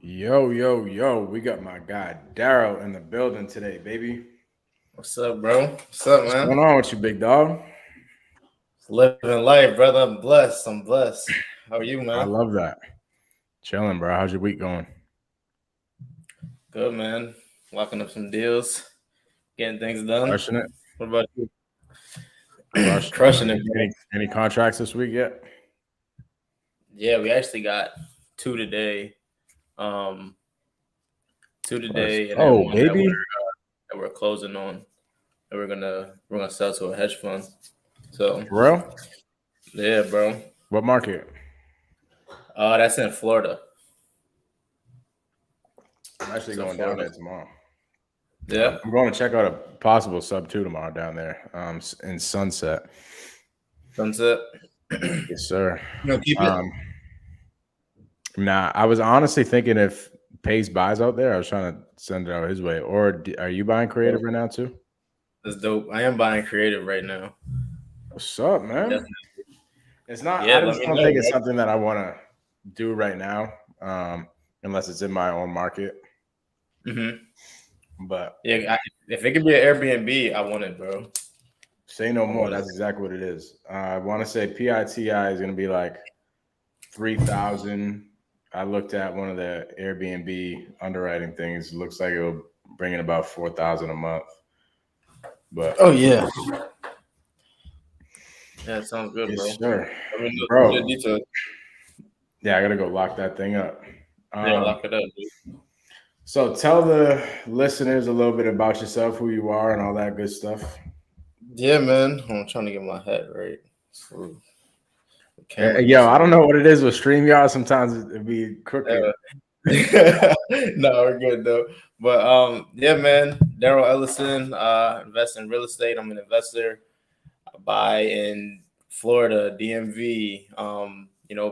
Yo, yo, yo, we got my guy Daryl in the building today, baby. What's up, bro? What's up, What's man? going on with you, big dog? Living life, brother. I'm blessed. I'm blessed. How are you, I man? love that. Chilling, bro. How's your week going? Good, man. Locking up some deals, getting things done. Crushing it. What about you? Crushing it. Crushing it, bro. Any contracts this week yet? Yeah, we actually got two today. Um, two Let's today, and then go, one that baby. we're closing on. That we're gonna sell to a hedge fund. So For real? yeah, bro. What market? That's in Florida. I'm actually So going down Florida. there tomorrow. Yeah. I'm going to check out a possible sub two tomorrow down there. In Sunset. Sunset. Yes, sir. You gonna keep it? Um, Nah, I was honestly thinking if Pace buys out there, I was trying to send it out his way. Or are you buying creative right now too? That's dope. I am buying creative right now. What's up, man? Definitely. It's not. Yeah, I let just me don't know, think it's bro. something that I want to do right now, unless it's in my own market. Hmm. But Yeah, if it could be an Airbnb, I want it, bro. say no I more. want it. That's exactly what it is. I want to say PITI is going to be like 3,000. I looked at one of the Airbnb underwriting things. It looks like it'll bring in about 4,000 a month. But Oh yeah, yeah, it sounds good, bro. yes, sir, I mean, look bro. at details. Yeah, I gotta go lock that thing up. Yeah, Um, lock it up, dude. so tell the listeners a little bit about yourself, who you are, and all that good stuff. Yeah, man. I'm trying to get my hat right. So the camera Yo, just I don't moved. know what it is with StreamYard. Sometimes it be crooked. Uh, no, we're good though. But yeah, man. Daryl Ellison. Invest in real estate. I'm an investor. I buy in Florida, DMV.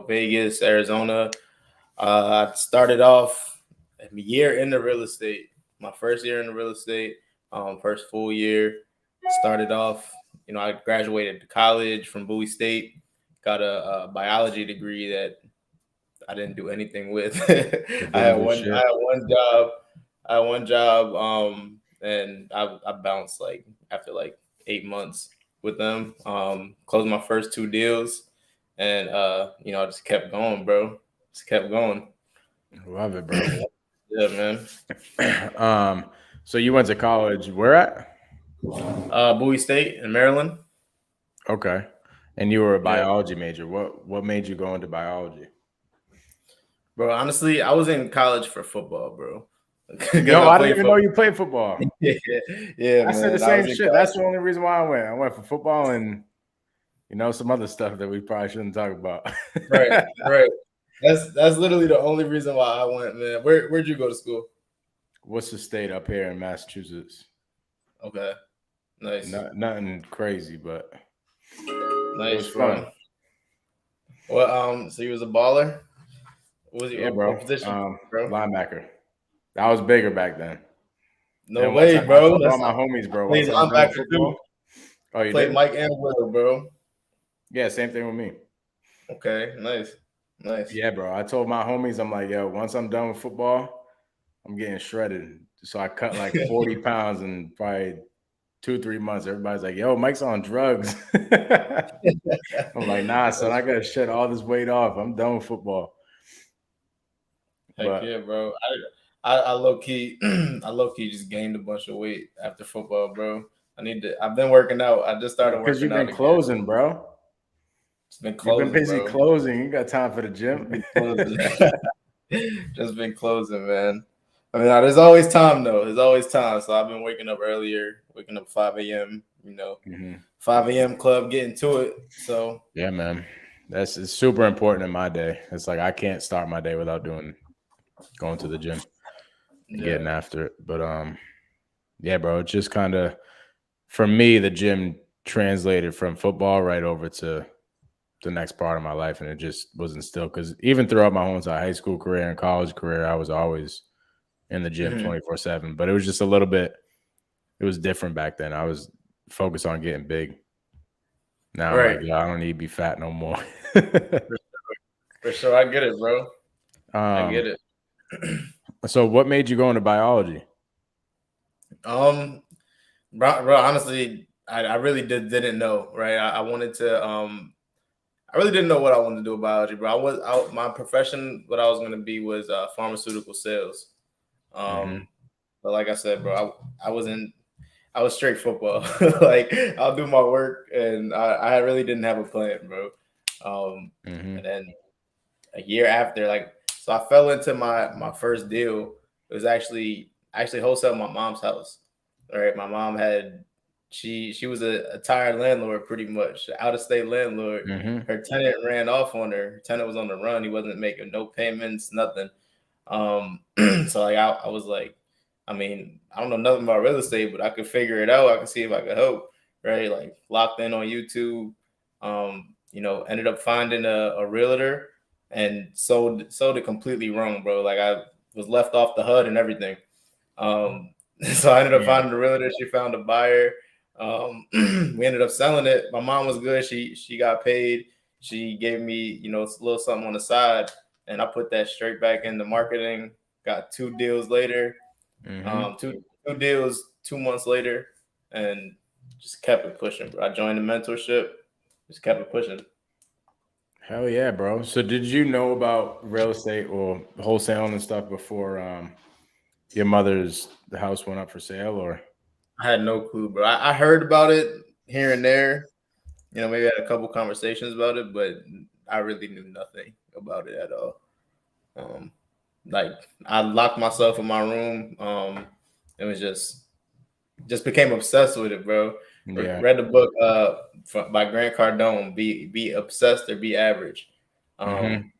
Vegas, Arizona. I started off a year into real estate. My first year in real estate, first full year. Started off, I graduated to college from Bowie State. Got a biology degree that I didn't do anything with. It I didn't had do one. I shit. had one job. I had one job. And I bounced like after like 8 months with them. Closed my first two deals, and I just kept going, bro. Just kept going. Love it, bro. Yeah, man. So you went to college. Where at? Bowie State in Maryland. Okay, and you were a Yeah, biology major. What made you go into biology? bro. Honestly, I was in college for football, bro, because Yo, I I didn't played even know football. you played football. Yeah, yeah, I said the man. I same was in shit. college. That's the only reason why I went. I went for football and some other stuff that we probably shouldn't talk about. Right, right. That's literally the only reason why I went, man. Where'd you go to school? What's the state up here in Massachusetts? Okay, nice, Nothing crazy, but it nice, was bro. fun. Well, so you was a baller. What was Yeah, your bro. what position, bro? Linebacker. I was bigger back then. No Then once way, I bro. told all That's my homies, bro, played once I'm done with linebacker too. football. Oh, you Played did? Mike and Will, bro. Yeah, same thing with me. Okay, nice, nice. Yeah, bro. I told my homies, I'm like, yo, once I'm done with football, I'm getting shredded. So I cut like 40 pounds in probably 2, 3 months. Everybody's like, yo, Mike's on drugs. I'm like, nah, son, I That's gotta shed all this weight off. I'm done with football. heck But yeah, bro. I low key, I low key just gained a bunch of weight after football, bro. I need to. I've been working out. I just started because working you've out been again. closing, bro. It's been You've been closing, busy bro. closing. You got time for the Just gym. been closing. Just been closing, man. I mean, there's always time though. There's always time. So I've been waking up earlier, waking up 5 a.m. Mhm. 5 a.m. club, getting to it. So Yeah, man. It's super important in my day. It's like I can't start my day without going to the gym and yeah. getting after it. But yeah, bro, it's just kind of for me, the gym translated from football right over to the next part of my life, and it just wasn't still because even throughout my whole entire high school career and college career, I was always in the gym Mhm. 24/7. But it was just a little bit. It was different back then. I was focused on getting big. Now I'm Right. like, yeah, I don't need to be fat no more. For sure. I get it, bro. I um, get it. So what made you go into biology? Bro, honestly, I really didn't know, right? I wanted to I really didn't know what I wanted to do with biology, bro. My profession, what I was going to be was pharmaceutical sales. Mm-hmm. But like I said, bro, I was straight football. Like I'll do my work, and I really didn't have a plan, bro. Mm-hmm. And then a year after, like, so I fell into my first deal. It was actually wholesale my mom's house. All right, my mom had she was a tired landlord, pretty much out of state landlord. Mm-hmm. Her tenant ran off on her. Her tenant was on the run. He wasn't making no payments, nothing. So like I was like, I mean, I don't know nothing about real estate, but I could figure it out. I could see if I could help, right? Like locked in on YouTube. Ended up finding a realtor and sold it completely wrong, bro. Like I was left off the HUD and everything. Um, so I ended up Yeah. finding a realtor. She found a buyer. We ended up selling it. My mom was good. She got paid. She gave me, a little something on the side, and I put that straight back into marketing. Got 2 deals later. Mm-hmm. Two deals 2 months later, and just kept it pushing, bro. I joined the mentorship. Just kept it pushing. Hell yeah, bro. So did you know about real estate or wholesaling and stuff before your mother's house went up for sale, or? I had no clue, bro. I heard about it here and there. Maybe had a couple conversations about it, but I really knew nothing about it at all. Um, like I locked myself in my room. It was just became obsessed with it, bro. Yeah. Read the book by Grant Cardone, Be Obsessed or Be Average. Mm-hmm. Um,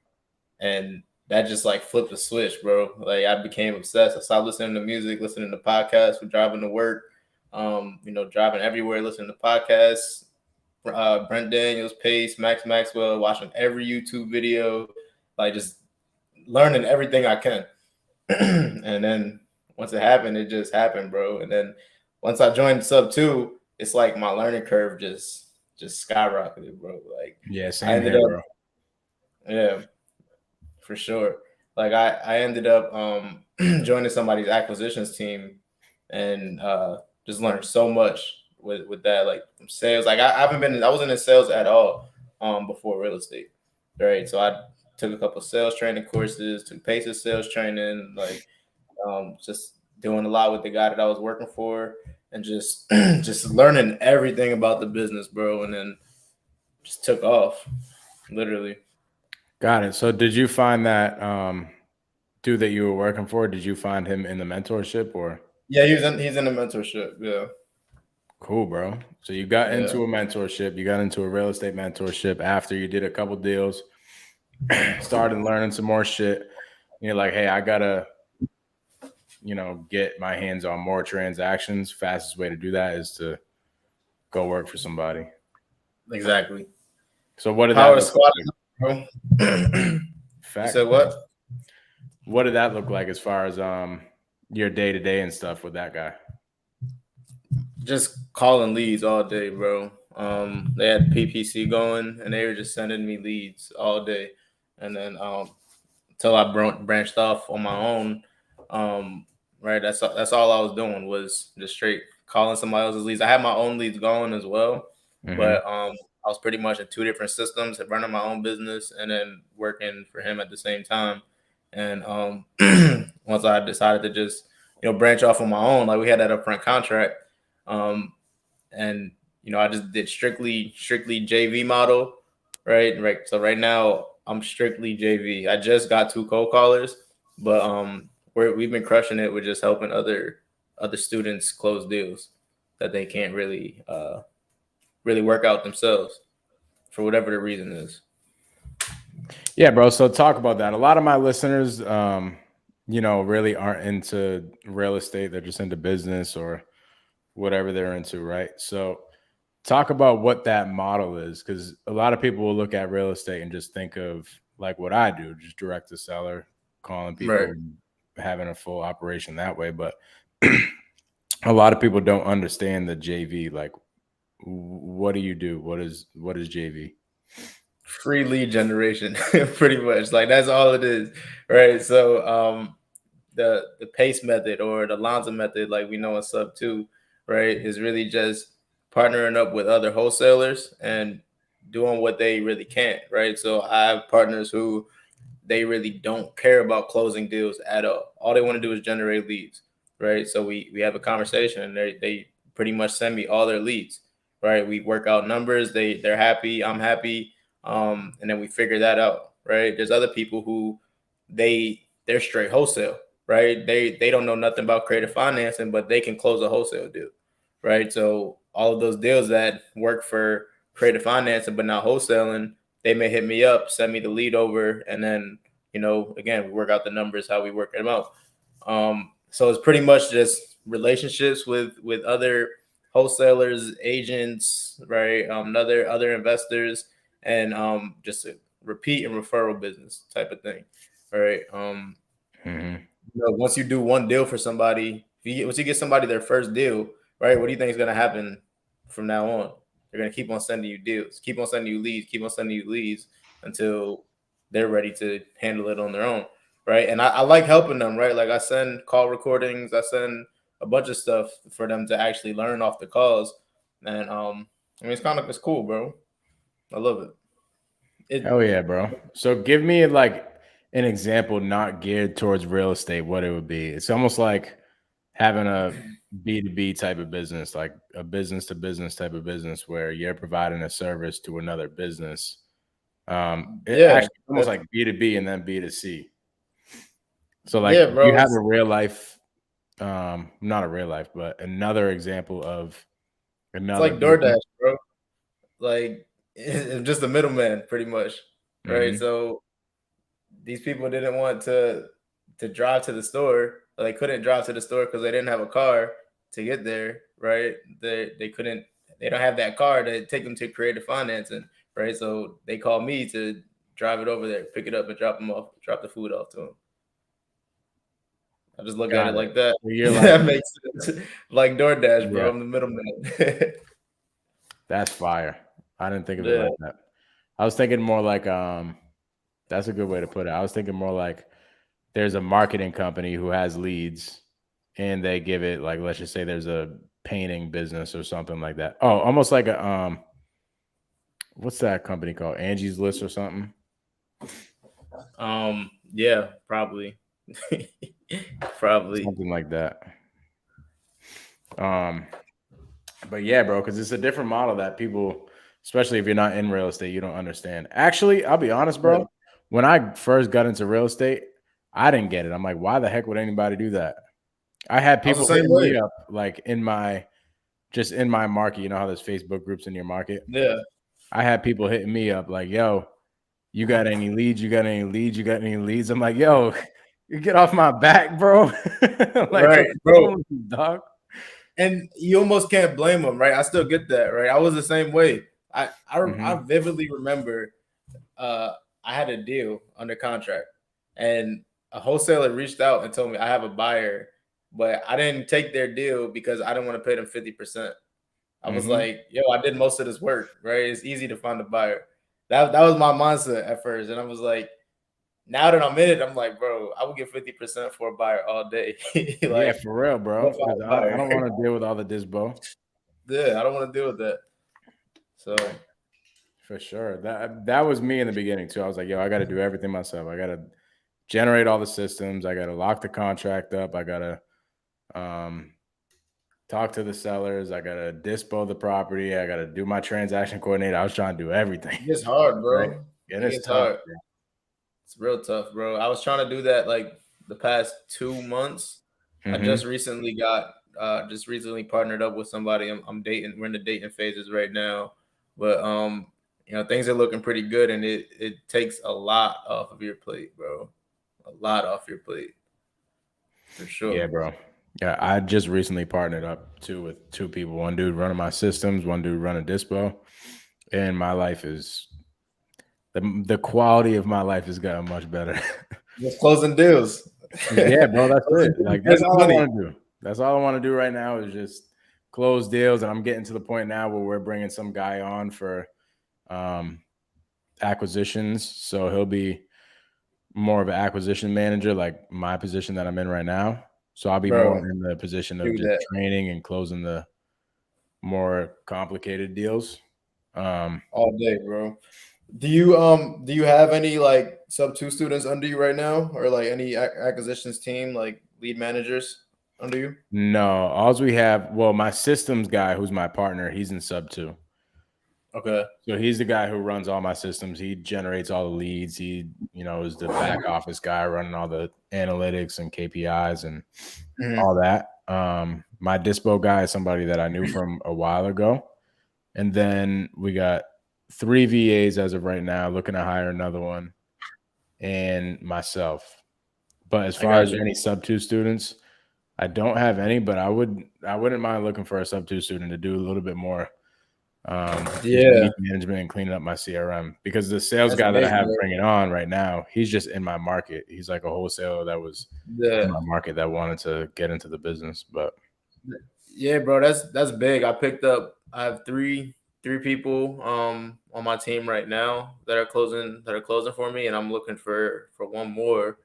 and that just like flipped the switch, bro. Like I became obsessed. I stopped listening to music, listening to podcasts, for driving to work, driving everywhere, listening to podcasts. Brent Daniels, Pace, Max Maxwell, watching every YouTube video, like just learning everything I can. And then once it happened, it just happened, bro. And then once I joined Sub 2, it's like my learning curve just skyrocketed, bro. Like Yeah, I same ended here, up, bro. yeah, for sure. Like I ended up joining somebody's acquisitions team and just learned so much with that, like from sales. Like I wasn't in sales at all before real estate. Right. So I took a couple sales training courses, took Pace's sales training, like just doing a lot with the guy that I was working for and just just learning everything about the business, bro. And then just took off, literally. Got it. So did you find that dude that you were working for, did you find him in the mentorship or? Yeah, he's in the mentorship. Yeah. Cool, bro. So you got Yeah. into a mentorship, you got into a real estate mentorship after you did a couple deals, started learning some more shit. And you're like, hey, I gotta, get my hands on more transactions. Fastest way to do that is to go work for somebody. Exactly. So what did that Power look squad, like? bro. You Fact. said what? What did that look like as far as your day to day and stuff with that guy? Just calling leads all day, bro. They had PPC going, and they were just sending me leads all day, and then until I branched off on my own. Right, that's all I was doing was just straight calling somebody else's leads. I had my own leads going as well, Mm-hmm. but I was pretty much in 2 different systems, running my own business and then working for him at the same time. And once I decided to just branch off on my own, like we had that upfront contract, um, and I just did strictly JV model, right? Right. So right now I'm strictly JV. I just got 2 co-callers, but we've been crushing it with just helping other students close deals that they can't really work out themselves for whatever the reason is. Yeah, bro. So talk about that. A lot of my listeners, really aren't into real estate. They're just into business or whatever they're into, right? So talk about what that model is, because a lot of people will look at real estate and just think of like what I do, just direct to seller, calling Right. people, having a full operation that way. But a lot of people don't understand the JV. Like, what do you do? What is JV? free lead generation, pretty much. Like that's all it is, right? So the pace method or the Lonza method, like we know in sub two, right, is really just partnering up with other wholesalers and doing what they really can't, right? So I have partners who they really don't care about closing deals at all. All they want to do is generate leads, right? So we have a conversation and they pretty much send me all their leads, right? We work out numbers, they're happy, I'm happy, and then we figure that out, right? There's other people who they're straight wholesale, right? They don't know nothing about creative financing, but they can close a wholesale deal, right? So all of those deals that work for creative financing but not wholesaling, they may hit me up, send me the lead over, and then again we work out the numbers how we work them out. So it's pretty much just relationships with other wholesalers, agents, right? Other investors, and just a repeat and referral business type of thing, right? Once you do one deal for somebody, once you get somebody their first deal, right? What do you think is going to happen from now on? They're going to keep on sending you deals, keep on sending you leads, keep on sending you leads until they're ready to handle it on their own, right? And I like helping them, right? Like I send call recordings, I send a bunch of stuff for them to actually learn off the calls, and I mean it's cool, bro. I love it. Hell yeah, bro. So give me like an example not geared towards real estate, what it would be. It's almost like having a B2B type of business, like a business to business type of business where you're providing a service to another business. It actually almost like B2B and then B2C. So like yeah, bro, you have a real life, not a real life, but another example of another. it's like DoorDash, bro. Like just a middleman, pretty much, right? Mm-hmm. So these people didn't want to drive to the store, or they couldn't drive to the store because they didn't have a car to get there, right? They couldn't, they don't have that car to take them to creative financing, right? So they called me to drive it over there, pick it up, and drop the food off to them. I just look at it like that. So you're like, that makes sense. Like DoorDash, bro. yeah. I'm the middleman. That's fire. I didn't think of it like that. I was thinking more like that's a good way to put it. I was thinking more like there's a marketing company who has leads and they give it like, let's just say there's a painting business or something like that. Oh, almost like a what's that company called? Angie's List or something? Yeah, probably. Probably. Something like that. But yeah, bro, because it's a different model that people, especially if you're not in real estate, you don't understand. Actually, I'll be honest, bro. Yeah. When I first got into real estate, I didn't get it. I'm like, why the heck would anybody do that? I had people hitting me up like in my market. You know how there's Facebook groups in your market? Yeah. I had people hitting me up like, yo, you got any leads? You got any leads? You got any leads? I'm like, yo, you get off my back, bro. Like, right, bro. Dog. And you almost can't blame them, right? I still get that, right? I was the same way. I vividly remember I had a deal under contract and a wholesaler reached out and told me I have a buyer, but I didn't take their deal because I didn't want to pay them 50%. I was like, yo, I did most of this work, right? It's easy to find a buyer. That was my mindset at first. And I was like, now that I'm in it, I'm like, bro, I would give 50% for a buyer all day. Like, yeah, for real, bro. I don't want to deal with all the disbo. Yeah, I don't want to deal with that. So for sure. That was me in the beginning too. I was like, yo, I got to do everything myself. I got to generate all the systems. I got to lock the contract up. I got to talk to the sellers. I got to dispo the property. I got to do my transaction coordinator. I was trying to do everything. It's hard, bro. Right? And it's tough. Hard. It's real tough, bro. I was trying to do that like the past 2 months. I just recently partnered up with somebody. I'm dating. We're in the dating phases right now, but things are looking pretty good, and it takes a lot off of your plate, bro. A lot off your plate, for sure. Yeah, bro. Yeah, I just recently partnered up with two people. One dude running my systems, one dude running dispo, and my life is the quality of my life has gotten much better. Just closing deals. Yeah, bro, that's it. Like that's all I want to do. That's all I want to do right now is just close deals, and I'm getting to the point now where we're bringing some guy on for acquisitions, so he'll be more of an acquisition manager, like my position that I'm in right now. So I'll be more Bro, in the position of do just that training and closing the more complicated deals. all day, bro. Do you have any like sub two students under you right now, or like any acquisitions team like lead managers under you? No, alls we have, well, my systems guy, who's my partner, he's in sub 2. Okay. So he's the guy who runs all my systems. He generates all the leads. He, is the back office guy running all the analytics and KPIs and Mhm. all that. My dispo guy is somebody that I knew from a while ago. And then we got 3 VAs as of right now, looking to hire another one, and myself. But as I far got as you. any sub 2 students, I don't have any, but I wouldn't mind looking for a sub 2 student to do a little bit more just Yeah, lead management and cleaning up my CRM, because the sales that's guy that I big, have bro. bringing on right now, he's just in my market. He's like a wholesaler that was in Yeah, my market that wanted to get into the business. But yeah, bro. That's big. I have three people on my team right now that are closing for me, and I'm looking for one more.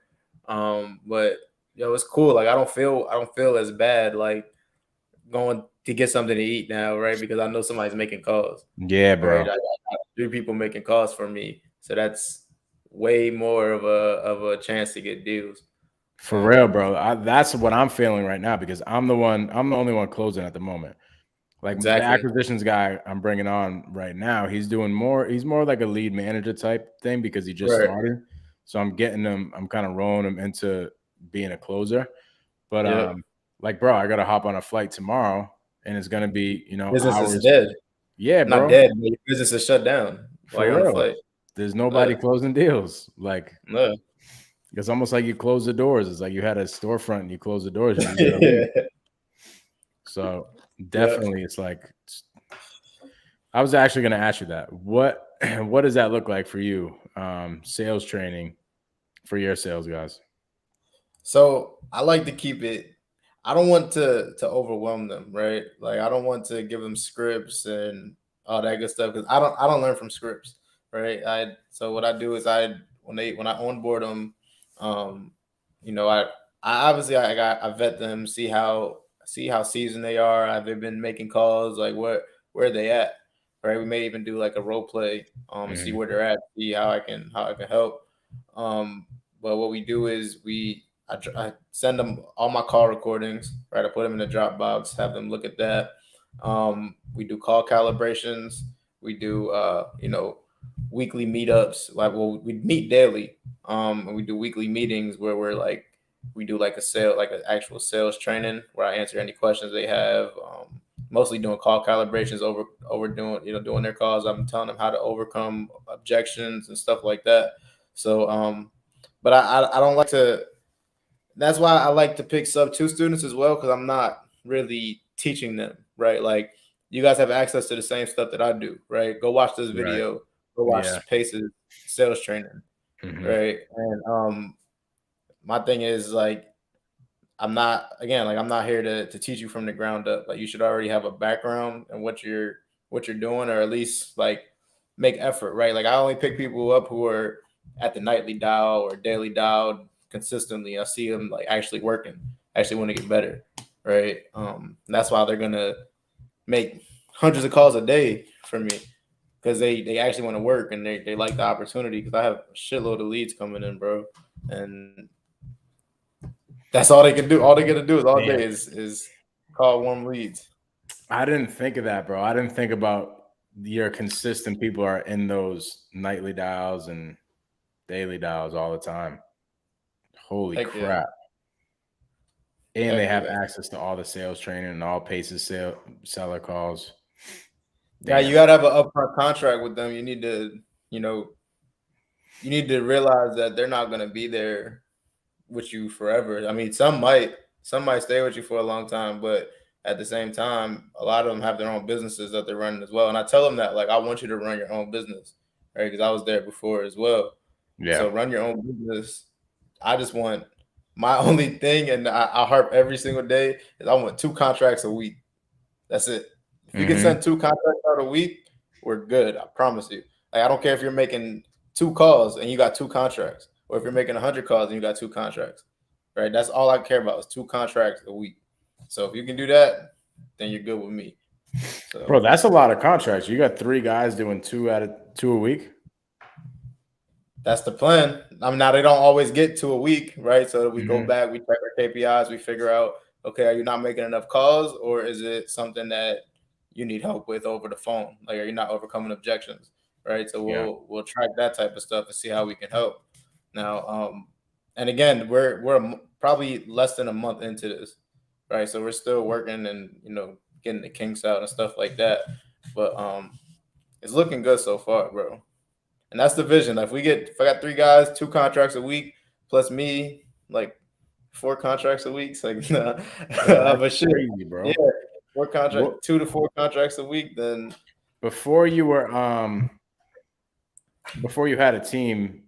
But it's cool. Like I don't feel as bad like going to get something to eat now, right? Because I know somebody's making calls. yeah, All right, bro, I got three people making calls for me, so that's way more of a chance to get deals. for real, Um, bro. That's what I'm feeling right now, because I'm the only one closing at the moment. Like the exactly. acquisitions guy I'm bringing on right now, he's more like a lead manager type thing because he just Right. started. So I'm kind of rolling him into being a closer. But Yep. like, bro, I gotta hop on a flight tomorrow, and it's gonna be, Business is hours. dead. Yeah, Not bro, dead, but your business is shut down while for you're on the real. flight. There's nobody Yeah. closing deals. Like, Yeah. it's almost like you close the doors. It's like you had a storefront and you close the doors and you gotta leave. Yeah. So Yeah. definitely, it's like, I was actually gonna ask you that. What what does that look like for you? Sales training for your sales guys. So I like to keep it. I don't want to overwhelm them, right? Like I don't want to give them scripts and all that good stuff because I don't learn from scripts, right? I so what I do is when I onboard them, um, you know I obviously I vet them, see how seasoned they are. Have they been making calls? Like where are they at? Right? We may even do like a role play, and see Mhm. where they're at, see how I can help. Um, but what we do is I send them all my call recordings, right? I put them in the Dropbox, have them look at that. We do call calibrations. We do, weekly meetups. Like, well, we meet daily, and we do weekly meetings where we do like a sale, like an actual sales training where I answer any questions they have. Mostly doing call calibrations over doing doing their calls. I'm telling them how to overcome objections and stuff like that. So, but I don't like to. That's why I like to pick sub two students as well because I'm not really teaching them, right? Like you guys have access to the same stuff that I do, right? Go watch this Right. video. Go Yeah. watch Pace's sales training, Mhm. right? And my thing is like I'm not here to teach you from the ground up. Like you should already have a background in what you're doing, or at least like make effort, right? Like I only pick people up who are at the nightly dial or daily dial consistently. I see them like actually working, actually want to get better, right? That's why they're gonna make hundreds of calls a day for me because they actually want to work and they like the opportunity because I have a shitload of leads coming in, bro, and that's all they can do. All they got to do is all Man, day is call warm leads. I didn't think of that, bro. I didn't think about your consistent people are in those nightly dials and daily dials all the time. Holy Heck yeah, crap. And they heck have yeah. access to all the sales training and all Pace's seller calls. Now you Damn. gotta have an upfront contract with them. You know, you need to realize that they're not gonna be there with you forever. I mean, some might stay with you for a long time, but at the same time, a lot of them have their own businesses that they're running as well. And I tell them that, like, I want you to run your own business, right? Because I was there before as well. Yeah. So run your own business. I just want my only thing, and I harp every single day, is I want 2 contracts a week. That's it. If you can Hmm. send 2 contracts out a week, we're good. I promise you. Like I don't care if you're making 2 calls and you got 2 contracts, or if you're making 100 calls and you got 2 contracts, right? That's all I care about is 2 contracts a week. So if you can do that, then you're good with me. So, bro, that's a lot of contracts. You got 3 guys doing 2 a week. that's the plan. I mean, now they don't always get to a week, right? So we go Mhm. back, we check our KPIs, we figure out, okay, are you not making enough calls, or is it something that you need help with over the phone? Like, are you not overcoming objections, right? So Yeah. we'll track that type of stuff and see how we can help. Now, and again, we're probably less than a month into this, right? So we're still working and getting the kinks out and stuff like that, but it's looking good so far, bro. And that's the vision. Like if I got 3 guys, 2 contracts a week, plus me, like 4 contracts a week. So like, nah. Bro, that's But shit, crazy, yeah, bro. 2 to 4 contracts a week. Then Before you had a team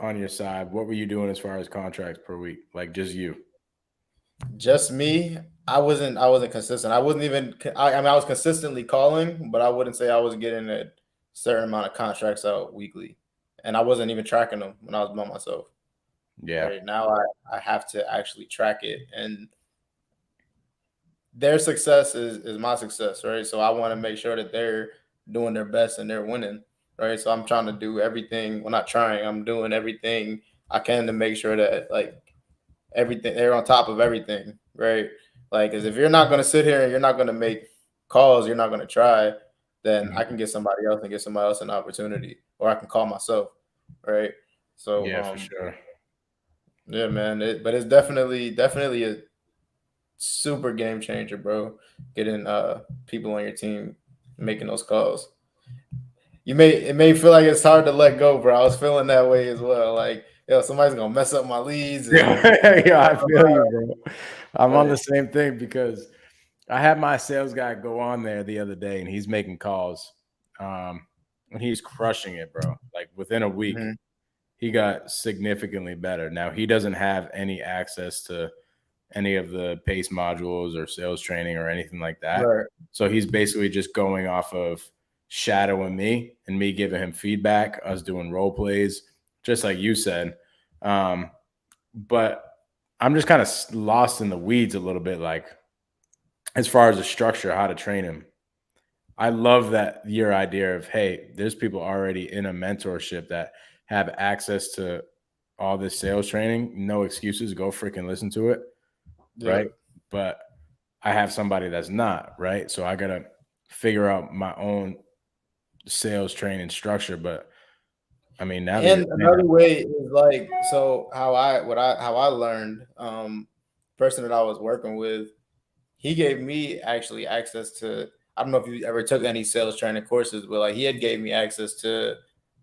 on your side, what were you doing as far as contracts per week? Like just you? just me. I wasn't consistent. I wasn't even. I mean, I was consistently calling, but I wouldn't say I was getting a certain amount of contracts out weekly, and I wasn't even tracking them when I was by myself. Yeah. Right now, I have to actually track it, and their success is my success, right? So I want to make sure that they're doing their best and they're winning, right? So I'm trying to do everything. Well, not trying. I'm doing everything I can to make sure that like everything they're on top of everything, right? Like, because if you're not going to sit here and you're not going to make calls, you're not going to try, then I can get somebody else and get somebody else an opportunity, or I can call myself, right? So, Yeah, for sure. yeah, man. But it's definitely a super game changer, bro. Getting people on your team making those calls. It may feel like it's hard to let go, bro. I was feeling that way as well. Like, somebody's gonna mess up my leads and Yeah, I feel you, bro. I'm on right. the same thing because I had my sales guy go on there the other day and he's making calls. And he's crushing it, bro. Like within a week, Mm-hmm. he got significantly better. Now he doesn't have any access to any of the pace modules or sales training or anything like that. Right. So he's basically just going off of shadowing me and me giving him feedback, us doing role plays, just like you said. But I'm just kind of lost in the weeds a little bit, like as far as the structure, how to train him. I love that your idea of, hey, there's people already in a mentorship that have access to all this sales training. No excuses. Go freaking listen to it. Yeah. Right. But I have somebody that's not. Right. So I got to figure out my own sales training structure. But I mean, now that you're And saying another way is like, so how I learned, person that I was working with, he gave me actually access to, I don't know if you ever took any sales training courses, but like he had gave me access to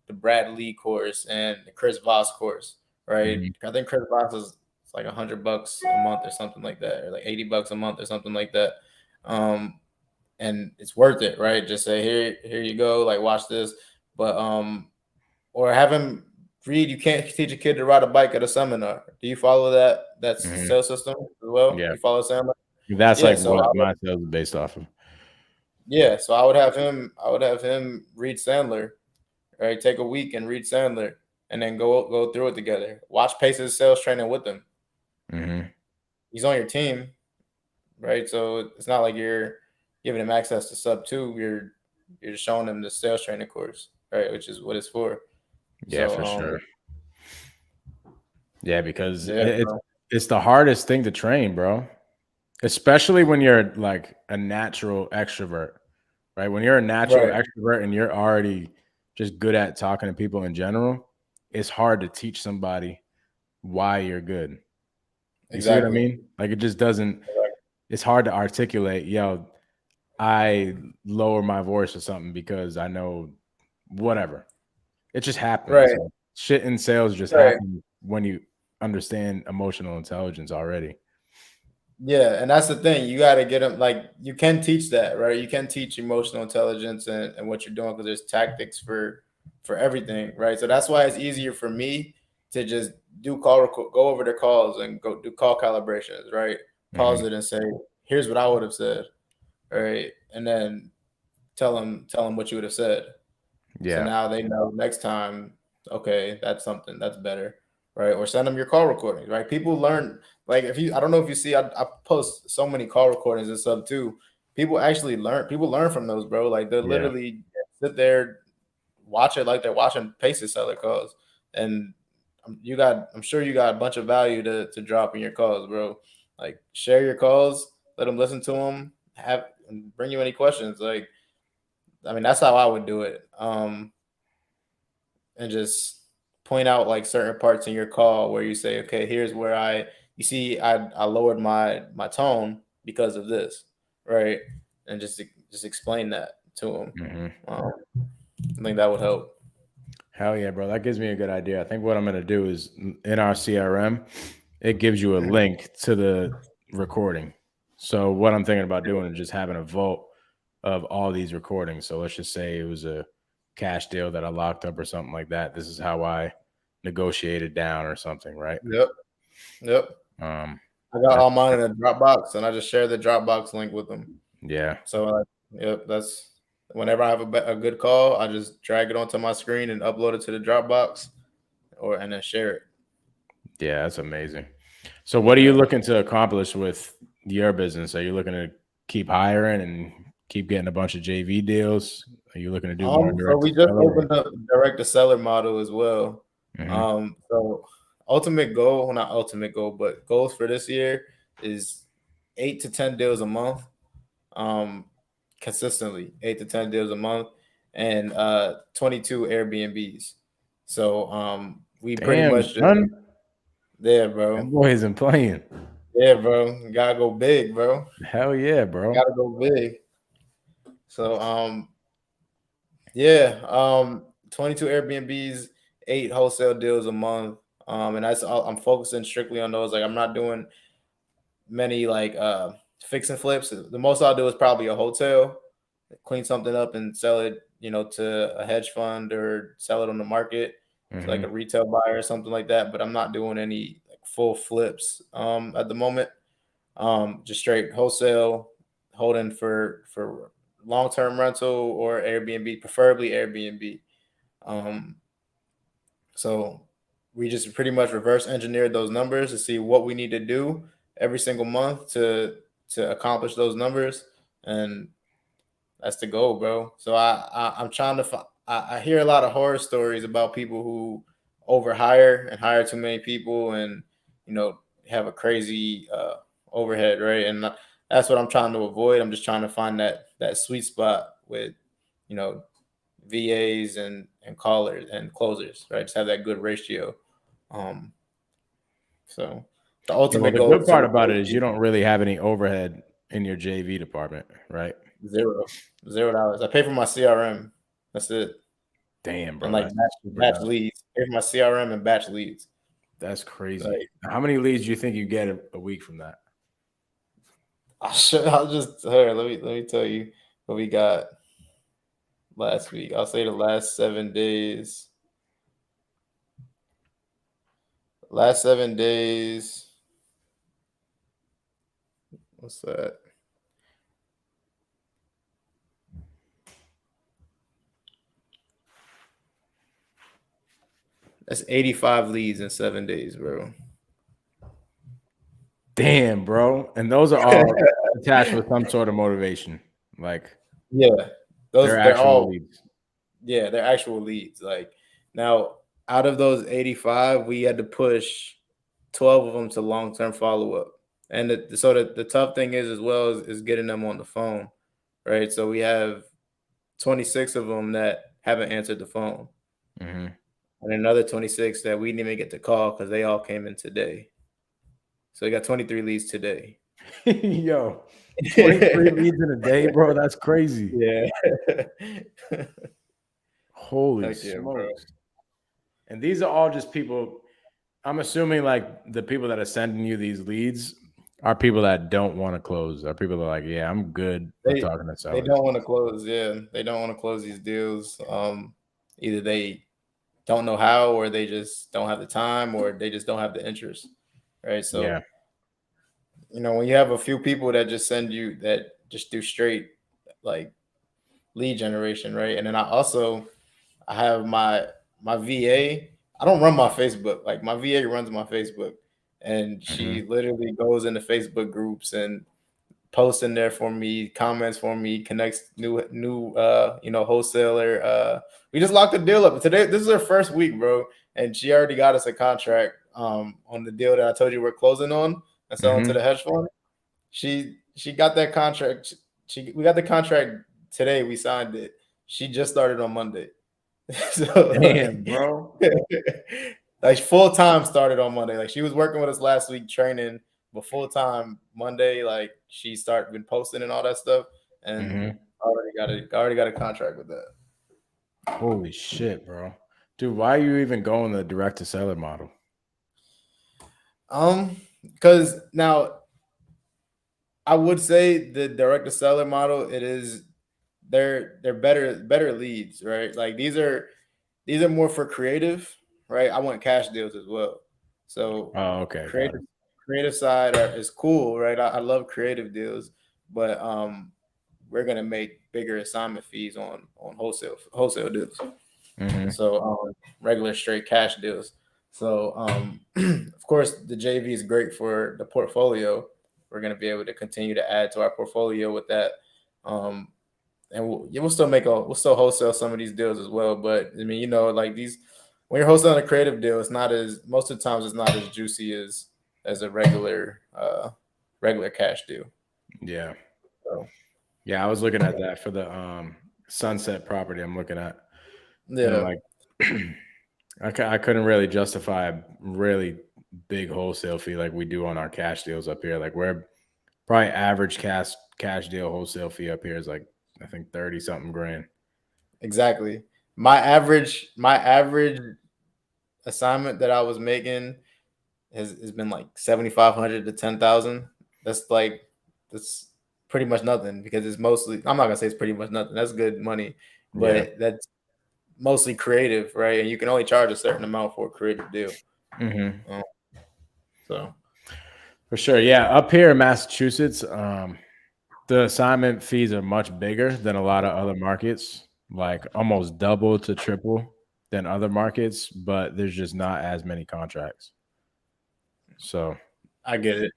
the Brad Lee course and the Chris Voss course, right? Mhm. I think Chris Voss is like $100 a month or something like that, or like $80 a month or something like that. And it's worth it, right? Just say, here you go, like watch this. But or have him read, you can't teach a kid to ride a bike at a seminar. Do you follow that Mhm. sales system as well? Yeah. You follow Sam? That's Yeah, like so I what would, my sales is based off of. yeah, so I would have him read Sandler, right? Take a week and read Sandler, and then go through it together. Watch Pace's sales training with him. Mm-hmm. He's on your team, right? So it's not like you're giving him access to sub two. You're just showing him the sales training course, right? Which is what it's for. Yeah, So for sure. Yeah, because yeah, bro. it's the hardest thing to train, bro. Especially when you're like a natural extrovert, right? When you're a natural Right, extrovert and you're already just good at talking to people in general, it's hard to teach somebody why you're good. You see what I exactly. mean? Like it just doesn't, it's hard to articulate, yo, I lower my voice or something because I know whatever. It just happens. Right, Like, shit in sales just right. happens when you understand emotional intelligence already. Yeah, and that's the thing. You got to get them. Like you can teach that, right? You can teach emotional intelligence and what you're doing because there's tactics for everything, right? So that's why it's easier for me to just go over the calls and go do call calibrations, right? Pause Mhm. it and say, "Here's what I would have said," right? And then tell them what you would have said, So now they know next time, okay, that's something that's better, right? Or send them your call recordings, right? People learn, like I don't know if you see, I post so many call recordings and stuff too. People actually learn. People learn from those, bro. Like they literally sit there, watch it like they're watching Paces seller calls, and I'm sure you got a bunch of value to drop in your calls, bro. Like share your calls, let them listen to them, have and bring you any questions. Like, I mean, that's how I would do it. And just point out like certain parts in your call where you say, okay, here's where you see, I lowered my tone because of this, right? And just explain that to them. I think that would help. Hell yeah, bro. That gives me a good idea. I think what I'm going to do is in our CRM, it gives you a link to the recording. So what I'm thinking about doing is just having a vault of all these recordings. So let's just say it was a cash deal that I locked up or something like that. This is how I negotiated down or something, right? Yep. I got all mine in a Dropbox, and I just share the Dropbox link with them. Yeah. So, yep, that's whenever I have a good call, I just drag it onto my screen and upload it to the Dropbox, and then share it. Yeah, that's amazing. So, what are you looking to accomplish with your business? Are you looking to keep hiring and keep getting a bunch of JV deals? Are you looking to do more direct? So we just opened up direct to seller model as well. So ultimate goal, well, not ultimate goal, but goals for this year is 8 to 10 deals a month. Consistently 8 to 10 deals a month, and 22 Airbnbs. So we pretty much just, yeah, bro. That boy isn't playing. Yeah, bro. You gotta go big, bro. Hell yeah, bro. Gotta go big. So yeah, 22 Airbnbs, 8 wholesale deals a month. And that's all, I'm focusing strictly on those. Like I'm not doing many like fix and flips. The most I'll do is probably a hotel, clean something up and sell it, to a hedge fund or sell it on the market to like a retail buyer or something like that. But I'm not doing any like full flips at the moment. Just straight wholesale, holding for long-term rental or Airbnb, preferably Airbnb. So we just pretty much reverse engineered those numbers to see what we need to do every single month to accomplish those numbers, and that's the goal, bro. So I'm trying to. I hear a lot of horror stories about people who overhire and hire too many people, and have a crazy overhead, right? And that's what I'm trying to avoid. I'm just trying to find that sweet spot with, VAs and callers and closers, right? Just have that good ratio. So the ultimate goal. The good part about it is you don't really have any overhead in your JV department, right? $0. I pay for my CRM. That's it. Damn, bro. And like batch leads. Pay for my CRM and batch leads. That's crazy. Like, how many leads do you think you get a week from that? I'll just let me tell you what we got last week. I'll say the last 7 days. Last 7 days. What's that? That's 85 leads in 7 days, bro. Damn, bro. And those are all attached with some sort of motivation. Like, yeah, they're all leads. Yeah, they're actual leads. Like now, out of those 85, we had to push 12 of them to long-term follow-up. And the tough thing is as well is getting them on the phone, right? So we have 26 of them that haven't answered the phone. And another 26 that we didn't even get to call because they all came in today. So we got 23 leads today. Yo, 23 leads in a day, bro. That's crazy. Yeah. Holy smokes. And these are all just people. I'm assuming like the people that are sending you these leads are people that don't want to close. Are people that are like, yeah, I'm good with talking to sellers. They don't want to close. Yeah. They don't want to close these deals. Either they don't know how, or they just don't have the time, or they just don't have the interest. Right. So, yeah. When you have a few people that just send you that just do straight like lead generation, right? And then I also I have my VA. I don't run my Facebook. Like my VA runs my Facebook, and she literally goes into Facebook groups and posts in there for me, comments for me, connects new wholesaler. We just locked the deal up today. This is her first week, bro, and she already got us a contract on the deal that I told you we're closing on and selling to the hedge fund. She got that contract. We got the contract today. We signed it. She just started on Monday. So Damn, bro. like full time started on Monday. Like she was working with us last week training, but full time Monday, like she started been posting and all that stuff, and already got a contract with that. Holy shit, bro. Dude, why are you even going the direct to seller model? Because now I would say the direct to seller model, they're better leads, right? Like these are more for creative, right? I want cash deals as well. So Okay. creative side is cool, right? I love creative deals, but we're gonna make bigger assignment fees on wholesale deals. So regular straight cash deals. So of course the JV is great for the portfolio. We're gonna be able to continue to add to our portfolio with that. And we'll still wholesale some of these deals as well. But I mean, like these, when you're wholesaling a creative deal, it's not as most of the times it's not as juicy as a regular cash deal. Yeah. So, Yeah, I was looking at that for the Sunset property I'm looking at. yeah. And like I couldn't really justify a really big wholesale fee like we do on our cash deals up here. Like we're probably average cash deal wholesale fee up here is like I think 30 something grand. Exactly. My average assignment that I was making has been like 7,500 to 10,000. That's pretty much nothing because it's mostly, I'm not gonna say it's pretty much nothing. That's good money, but that's mostly creative, right? And you can only charge a certain amount for a creative deal. So for sure, yeah. Up here in Massachusetts, the assignment fees are much bigger than a lot of other markets, like almost double to triple than other markets, but there's just not as many contracts. So I get it.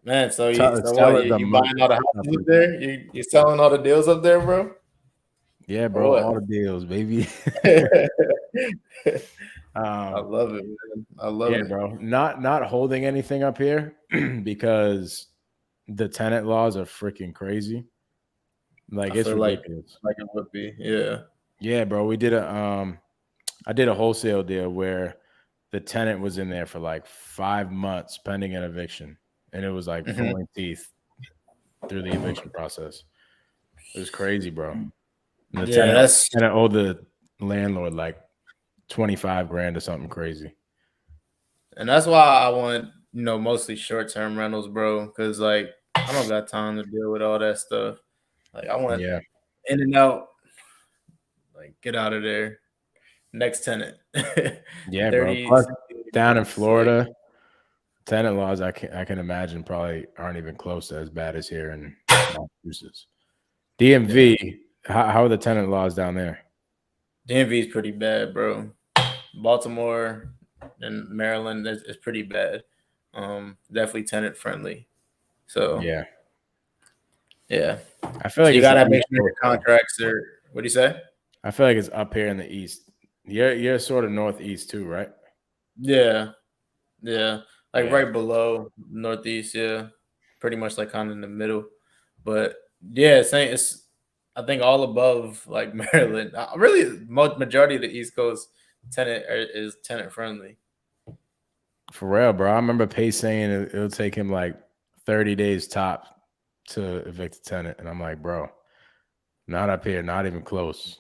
Man, so you buying buying all the houses up there? You selling all the deals up there, bro? Yeah, bro, all the deals, baby. I love it, man. I love it, bro. Not holding anything up here because the tenant laws are freaking crazy. Like it's ridiculous. Like it would be, yeah. Yeah, bro. We did I did a wholesale deal where the tenant was in there for like 5 months pending an eviction, and it was like pulling teeth through the eviction process. It was crazy, bro. And the tenant owed the landlord like 25 grand or something crazy. And that's why I want, mostly short-term rentals, bro, because like I don't got time to deal with all that stuff. Like I want in and out, like get out of there. Next tenant. Yeah, 30, bro. Plus, down in Florida, tenant laws I can imagine probably aren't even close to as bad as here in Massachusetts. DMV, how are the tenant laws down there? DMV is pretty bad, bro. Baltimore and Maryland is pretty bad. Definitely tenant friendly. So yeah. I feel like you gotta make sure your contracts are. What do you say? I feel like it's up here in the east. You're sort of northeast too, right? Yeah. Like right below northeast. Yeah, pretty much like kind of in the middle. But yeah, it's I think all above like Maryland. Really, majority of the East Coast tenant is tenant friendly. For real, bro. I remember Pace saying it'll take him like 30 days top to evict a tenant, and I'm like, bro, not up here, not even close.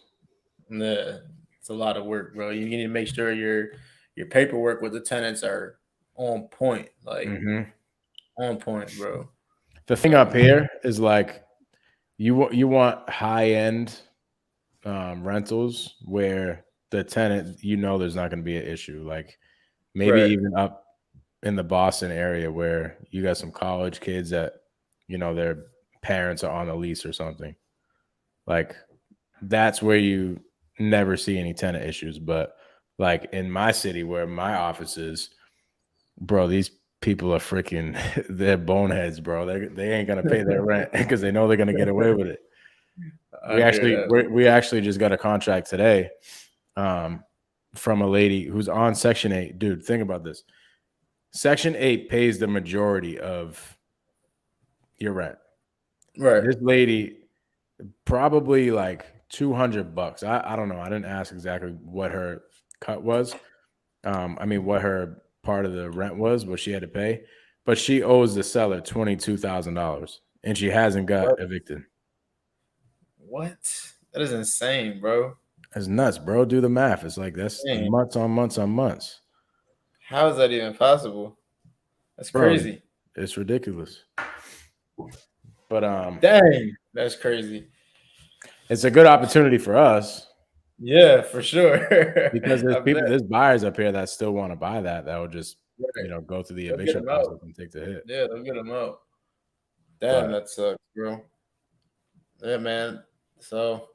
Yeah, it's a lot of work, bro. You need to make sure your paperwork with the tenants are on point, like on point, bro. The thing up here is like you want high end rentals where the tenant, there's not going to be an issue. Like maybe even up in the Boston area where you got some college kids that their parents are on a lease or something. Like that's where you never see any tenant issues. But like in my city where my office is, bro, these people are freaking they're boneheads, bro. They ain't gonna pay their rent because they know they're gonna get away with it. I hear that. We actually just got a contract today from a lady who's on Section 8. Dude, think about this. Section 8 pays the majority of your rent. Right. This lady probably like $200. I don't know. I didn't ask exactly what her cut was. I mean, what her part of the rent was, what she had to pay, but she owes the seller $22,000, and she hasn't got evicted. What? That is insane, bro. That's nuts, bro. Do the math. It's like that's Dang. months on months on months. How is that even possible? That's Bro, crazy. it's ridiculous. But dang, that's crazy. It's a good opportunity for us. Yeah, for sure. Because there's buyers up here that still want to buy that will just go through the eviction process and take the hit. Yeah, they'll get them out. Damn, that sucks, bro. Yeah, man. So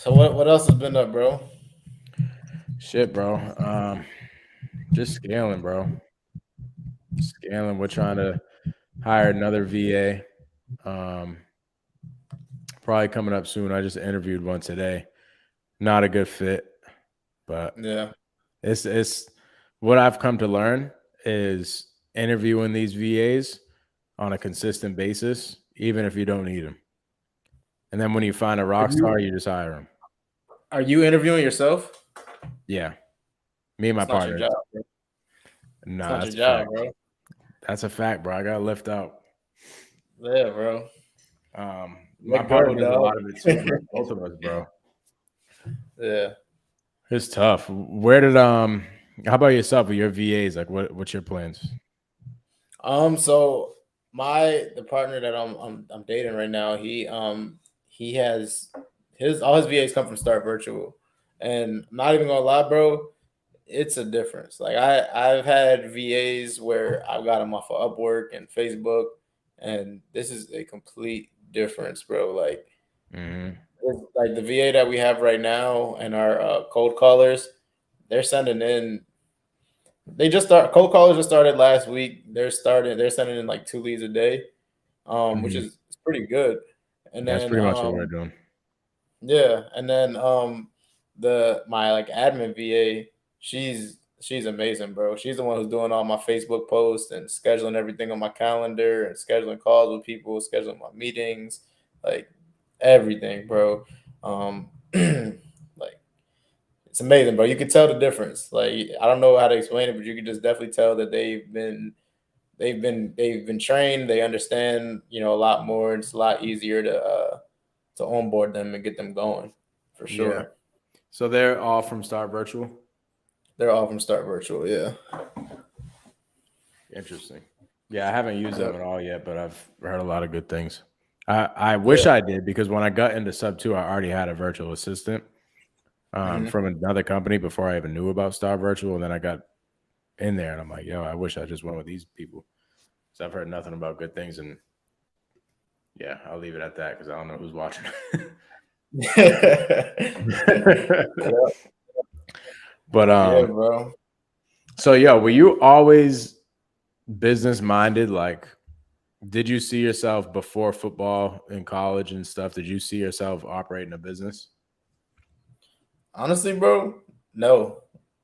what else has been up, bro? Shit, bro. Just scaling, bro. Scaling. We're trying to hire another VA. Probably coming up soon. I just interviewed one today. Not a good fit, but yeah, it's what I've come to learn is interviewing these VAs on a consistent basis, even if you don't need them. And then when you find a rock star, you just hire them. Are you interviewing yourself? Yeah. Me and my partner. Not your job, bro. Nah, that's your job, bro. That's a fact, bro. I got left out. Yeah, bro. My partner does a lot of it too, bro. Both of us, bro. Yeah. It's tough. Where did how about yourself with your VAs? Like what's your plans? So the partner that I'm dating right now, he has all his VAs come from Start Virtual. And I'm not even gonna lie, bro, it's a difference. Like I've had VAs where I've got them off of Upwork and Facebook, and this is a complete difference, bro. Like, like the VA that we have right now and our cold callers, they're sending in. Cold callers just started last week. They're sending in like 2 leads a day, which is pretty good. And that's then pretty much what we're doing. Yeah, and then my like admin VA, she's amazing, bro. She's the one who's doing all my Facebook posts and scheduling everything on my calendar and scheduling calls with people, scheduling my meetings, like everything, bro. Like it's amazing, bro. You can tell the difference. Like I don't know how to explain it, but you can just definitely tell that they've been trained. They understand, a lot more. It's a lot easier to onboard them and get them going, for sure. Yeah. So they're all from Start Virtual? They're all from Start Virtual, yeah. Interesting. Yeah, I haven't used them at all yet, but I've heard a lot of good things. I wish I did, because when I got into Sub 2, I already had a virtual assistant from another company before I even knew about Start Virtual, and then I got in there, and I'm like, yo, I wish I just went with these people. So I've heard nothing but good things, and yeah, I'll leave it at that because I don't know who's watching. But yeah, bro. So were you always business minded? Like, did you see yourself before football in college and stuff? Did you see yourself operating a business? Honestly, bro, no,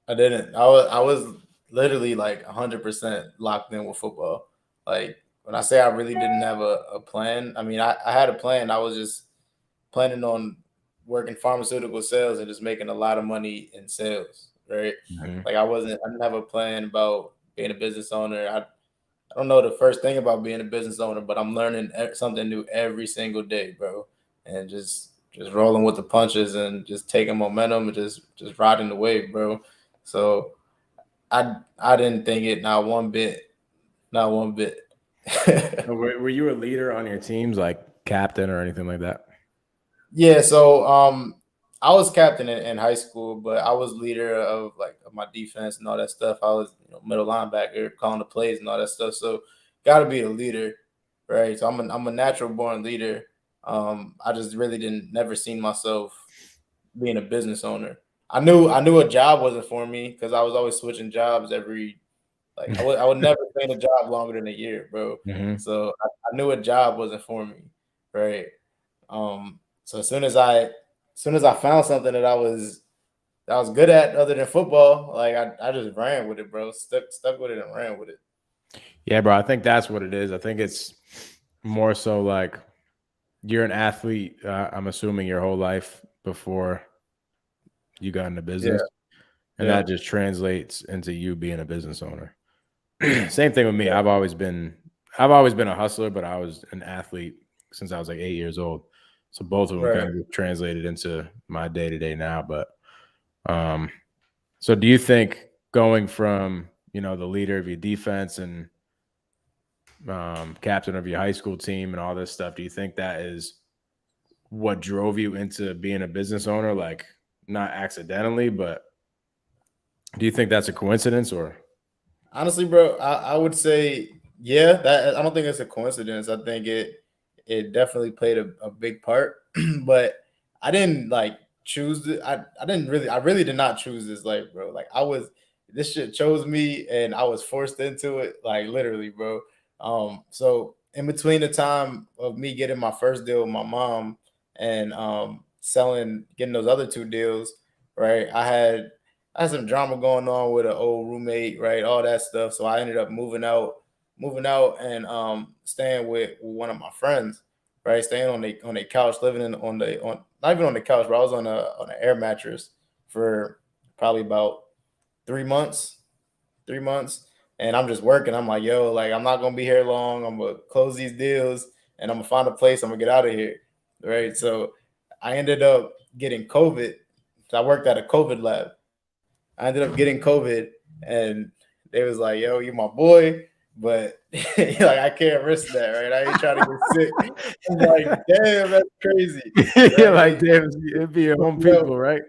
I didn't. I was literally like 100% locked in with football. Like when I say I really didn't have a plan, I mean I had a plan. I was just planning on working pharmaceutical sales and just making a lot of money in sales, right? Like I didn't have a plan about being a business owner. I don't know the first thing about being a business owner, but I'm learning something new every single day, bro. And just rolling with the punches and just taking momentum and just riding the wave, bro. So I didn't think it not one bit. Were you a leader on your teams, like captain or anything like that? Yeah, so I was captain in high school, but I was leader of my defense and all that stuff. I was middle linebacker, calling the plays and all that stuff. So got to be a leader, right? So I'm a natural born leader. I just really never seen myself being a business owner. I knew a job wasn't for me because I was always switching jobs every like I would never stay in a job longer than a year, bro. Mm-hmm. So I knew a job wasn't for me, right? So as soon as I found something that I was good at other than football, like I just ran with it, bro. Stuck with it and ran with it. Yeah, bro. I think that's what it is. I think it's more so like you're an athlete. I'm assuming your whole life before you got into Yeah, business, and yeah, that just translates into you being a business owner. Same thing with me. yeah. I've always been a hustler, but I was an athlete since I was like 8 years old. So both of them kind Right. of translated into my day to day now. But um, so do you think going from the leader of your defense and captain of your high school team and all this stuff, do you think that is what drove you into being a business owner? Like not accidentally, but do you think that's a coincidence or? Honestly, bro, I would say yeah. That I don't think it's a coincidence. I think it definitely played a big part. But I didn't like choose it. I really did not choose this life, bro. Like this shit chose me, and I was forced into it. Like literally, bro. So in between the time of me getting my first deal with my mom and getting those other two deals, right? I had some drama going on with an old roommate, right? All that stuff. So I ended up moving out and staying with one of my friends, right? Staying on a couch, living on not even on the couch, but I was on an air mattress for probably about 3 months, 3 months. And I'm just working. I'm like, yo, like I'm not gonna be here long. I'm gonna close these deals and I'm gonna find a place. I'm gonna get out of here. Right. So I ended up getting COVID. So I worked at a COVID lab. I ended up getting COVID, and they was like, "Yo, you my boy, but like I can't risk that, right? I ain't trying to get sick." I'm like, "Damn, that's crazy, You're right?" like, damn, it'd be your Put home me out. people, right?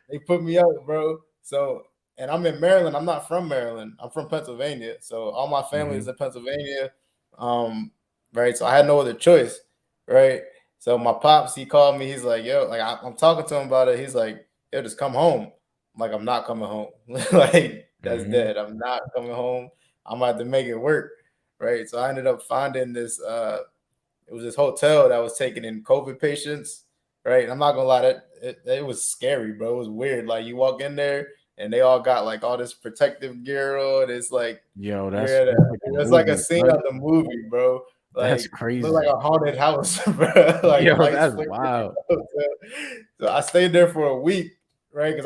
They put me out, bro. So, and I'm in Maryland. I'm not from Maryland. I'm from Pennsylvania. So all my family is Hmm. in Pennsylvania. Um, right. So I had no other choice, right? So my pops, he called me. He's like, "Yo, like I'm talking to him about it." He's like, "Yo, just come home." I'm like, "I'm not coming home. Like that's Hmm. dead. I'm not coming home. I'm gonna have to make it work." Right. So I ended up finding this. It was this hotel that was taking in COVID patients, right? And I'm not gonna lie, it was scary, bro. It was weird. Like you walk in there and they all got like all this protective gear on. It's like Yo, you're that's at a, that's like a it's like a movie, scene son. out the movie, bro. That's Like look like crazy. a haunted house, bro. Like Yo, lights that's flickering in wild. the hotel. So I stayed there for a week, right? Because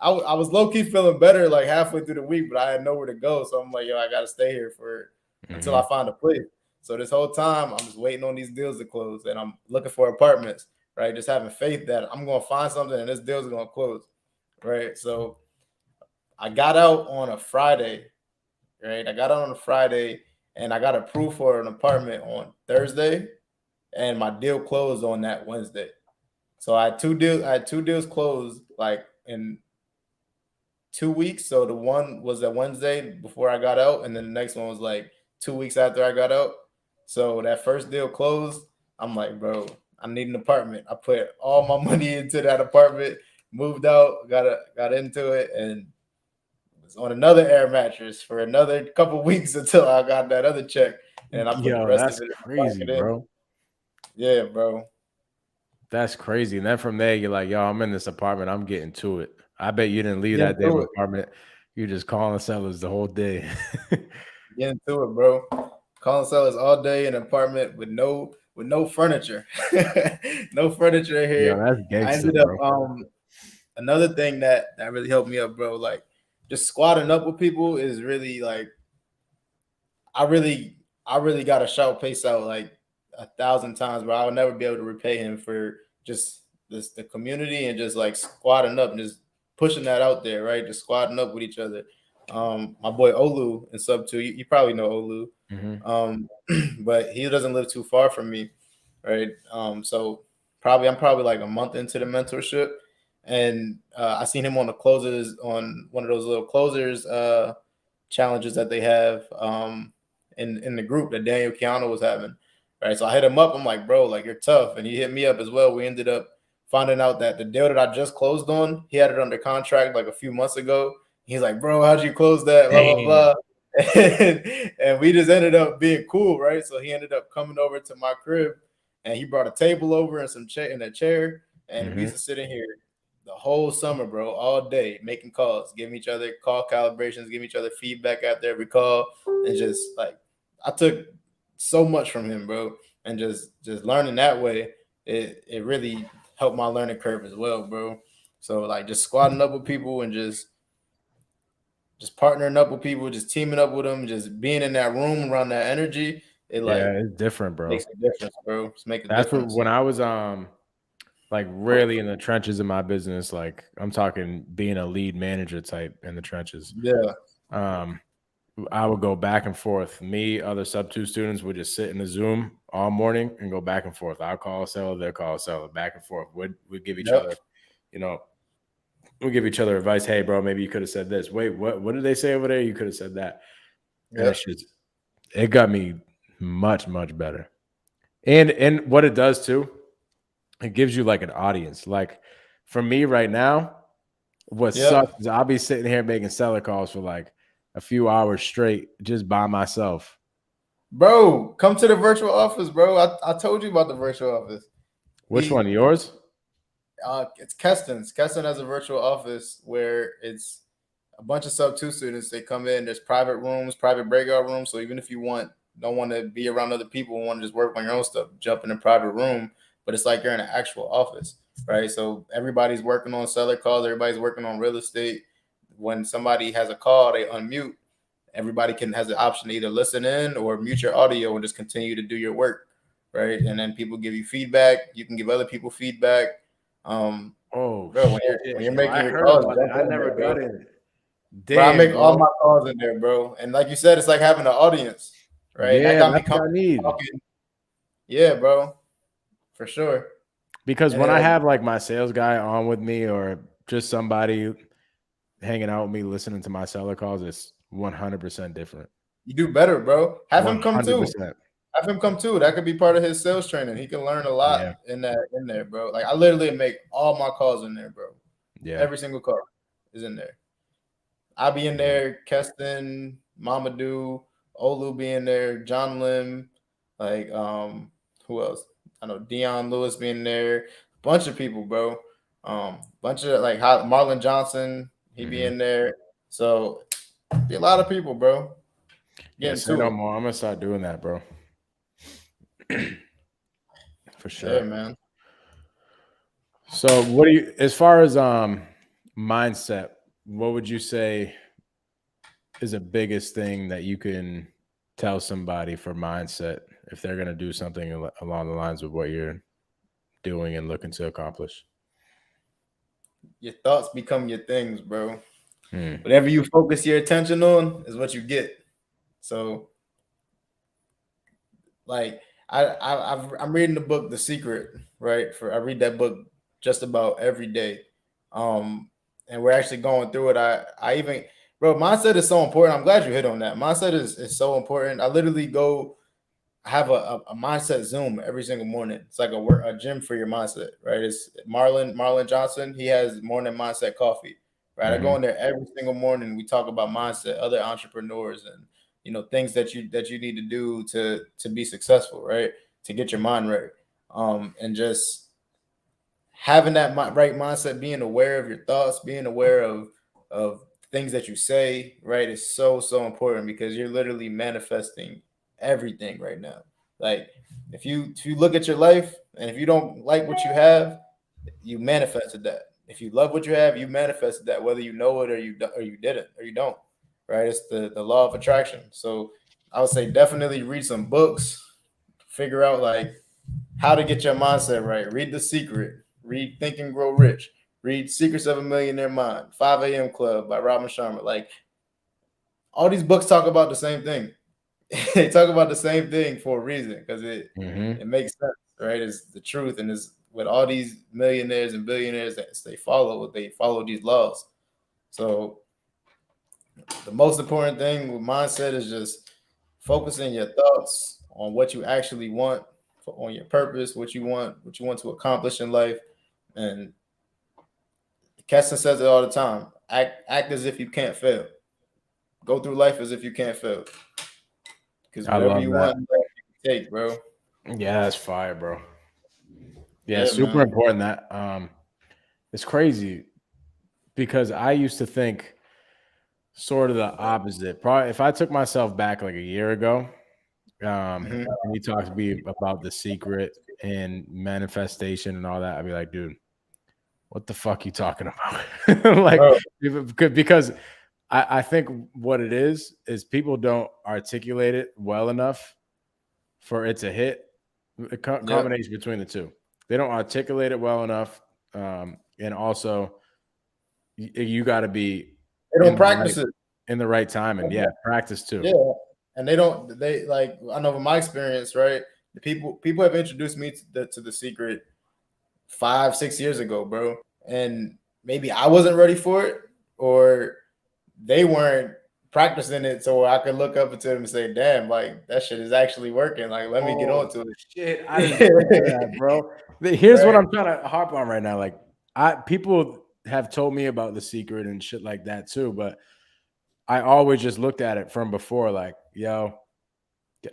I was low key feeling better like halfway through the week, but I had nowhere to go. So I'm like, yo, I gotta stay here for until Hmm. I find a place. So this whole time, I'm just waiting on these deals to close, and I'm looking for apartments, right? Just having faith that I'm gonna find something, and this deal's gonna close, right? So I got out on a Friday, right? I got out on a Friday, and I got approved for an apartment on Thursday, and my deal closed on that Wednesday. So I had two deals. I had two deals closed like in 2 weeks. So the one was a Wednesday before I got out, and then the next one was like 2 weeks after I got out. So that first deal closed. I'm like, bro, I need an apartment. I put all my money into that apartment, moved out, got into it, and was on another air mattress for another couple weeks until I got that other check, and I put the Yo, rest of that's it crazy, in. bro. Yeah, bro. That's crazy. And then from there, you're like, yo, I'm in this apartment. I'm getting to it. I bet you didn't leave Get that damn into it. apartment. You're just calling sellers the whole day. Get into it, bro. Calling sellers all day in an apartment with no furniture. No furniture Yo, here. that's I gangster, ended up bro. another thing that really helped me up, bro. Like just squatting up with people is really like I really I really got to shout Pace out like 1,000 times, bro. I'll never be able to repay him for just the community and just like squatting up and just pushing that out there, right? Just squatting up with each other. My boy Olu in sub two, you probably know Olu. Hmm. Um, but he doesn't live too far from me, right? So I'm probably like a month into the mentorship, and I seen him on the closers on one of those little closers challenges that they have in the group that Daniel Keanu was having, right? So I hit him up. I'm like, bro, like you're tough, and he hit me up as well. We ended up finding out that the deal that I just closed on, he had it under contract like a few months ago. He's like, bro, how'd you close that? Blah blah Damn. blah. And we just ended up being cool, right? So he ended up coming over to my crib, and he brought a table over and some chair and a chair, and we used to sit in here the whole summer, bro, all day, making calls, giving each other call calibrations, giving each other feedback after every call, and just like I took so much from him, bro, and just learning that way, it really helped my learning curve as well, bro. So like just squatting up with people and just partnering up with people, just teaming up with them, just being in that room around that energy, it like Yeah, it's different, bro. makes a difference, bro. It's make a That's what difference. when I was like really in the trenches of my business, like I'm talking being a lead manager type in the trenches. Yeah. I would go back and forth. Me, other sub 2 students would just sit in the Zoom all morning and go back and forth. I'll call a seller, they'll call a seller, back and forth. We'd give each Yep. other, you know, we'll give each other advice. Hey, bro, maybe you could have said this. Wait, what did they say over there? You could have said that. And Yep. it got me much, much better. And what it does too, it gives you like an audience. Like for me right now, what Yep. sucks is I'll be sitting here making seller calls for like a few hours straight just by myself. Bro, come to the virtual office, bro. I told you about the virtual office. Which one? Yours? It's Keston's. Keston has a virtual office where it's a bunch of sub 2 students. They come in. There's private rooms, private breakout rooms. So even if you don't want to be around other people, want to just work on your own stuff, jump in a private room. But it's like you're in an actual office, right? So everybody's working on seller calls. Everybody's working on real estate. When somebody has a call, they unmute. Everybody has the option to either listen in or mute your audio and just continue to do your work, right? And then people give you feedback. You can give other people feedback. Oh, bro, when you're yo, making I your heard calls, about that. I never got in. Bro, I make all Bro. my calls in there, bro. And like you said, it's like having an audience, right? And that Yeah, got me that's what I need. talking. Yeah, bro, for sure. Because And when I then have like my sales guy on with me or just somebody hanging out with me listening to my seller calls, it's 100% different. you do better, bro. Have him come too. 100%. Have him come too. That could be part of his sales training. He can learn a lot Yeah. in there, bro. Like I literally make all my calls in there, bro. Yeah. Every single call is in there. I'll be in there, Keston, Mamadou, Olu be in there, John Lim, like who else? I know Dion Lewis being there, bunch of people, bro. Bunch of like Marlon Johnson, he be in there. So be a lot of people, bro. Yeah, say no more. I'm gonna start doing that, bro. For sure. Yeah, man. So what do you, as far as mindset, what would you say is the biggest thing that you can tell somebody for mindset if they're going to do something along the lines of what you're doing and looking to accomplish? Your thoughts become your things, bro. Whatever you focus your attention on is what you get. So like I'm reading the book The Secret, right? I read that book just about every day. And we're actually going through it. I even, bro, mindset is so important. I'm glad you hit on that. Mindset is so important. I literally have a mindset Zoom every single morning. It's like a gym for your mindset, right? It's Marlon Johnson. He has morning mindset coffee, right? I go in there every single morning. We talk about mindset, other entrepreneurs, and things that you need to do to be successful, right? To get your mind right, and just having that right mindset, being aware of your thoughts, being aware of things that you say, right, is so important because you're literally manifesting everything right now. Like if you look at your life and if you don't like what you have, you manifested that. If you love what you have, you manifested that, whether you know it or you didn't or you don't. Right? It's the law of attraction. So I would say definitely read some books, figure out like how to get your mindset right. Read The Secret. Read Think and Grow Rich. Read Secrets of a Millionaire Mind. 5 a.m. Club by Robin Sharma. Like all these books talk about the same thing. They talk about the same thing for a reason because it makes sense, right? It's the truth, and it's with all these millionaires and billionaires that they follow these laws. So the most important thing with mindset is just focusing your thoughts on what you actually want, on your purpose, what you want to accomplish in life. And Keston says it all the time. Act as if you can't fail. Go through life as if you can't fail. Because whatever you want, you can take, bro. Yeah, that's fire, bro. Yeah, Yeah, super man. important that. It's crazy because I used to think sort of the opposite. Probably if I took myself back like a year ago, and he talked to me about The Secret and manifestation and all that, I'd be like, dude, what the fuck you talking about? Like, because I think what it is people don't articulate it well enough for it to hit. A combination between the two. They don't articulate it well enough, and also you got to be. They don't practice it in the right time, and practice too. Yeah, and they don't. They like I know from my experience, right? The people have introduced me to the Secret 5-6 years ago, bro, and maybe I wasn't ready for it, or they weren't practicing it, so I could look up to them and say, "Damn, like that shit is actually working. Like, let me get on to it." Shit, I didn't think of that, bro. Here's what I'm trying to harp on right now. Like, people have told me about The Secret and shit like that too, but I always just looked at it from before, like, yo,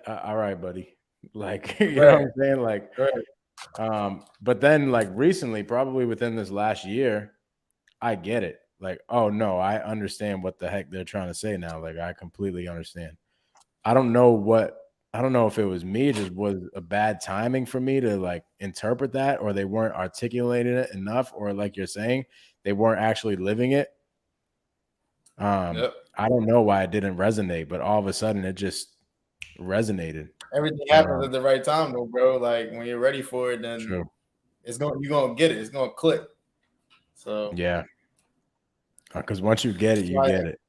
all right, buddy. Like, you know what I'm saying? Like, but then like recently, probably within this last year, I get it. Like, oh no, I understand what the heck they're trying to say now. Like, I completely understand. I don't know if it was me, it just was a bad timing for me to like interpret that, or they weren't articulating it enough, or like you're saying, they weren't actually living it. I don't know why it didn't resonate, but all of a sudden it just resonated. Everything happens at the right time, though, bro. Like when you're ready for it, then you're gonna get it. It's gonna click. So yeah, because once you get it, you get it,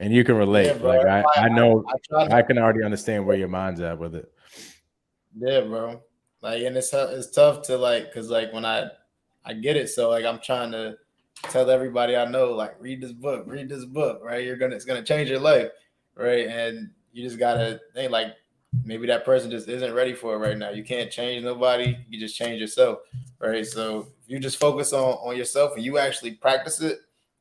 and you can relate. Yeah, like I know, I can already understand where your mind's at with it. Yeah, bro. Like, and it's tough to like, cause like when I get it, so like I'm trying to tell everybody I know, like, read this book, right? It's gonna change your life, right? And you just gotta think like maybe that person just isn't ready for it right now. You can't change nobody, you just change yourself, right? So if you just focus on yourself and you actually practice it,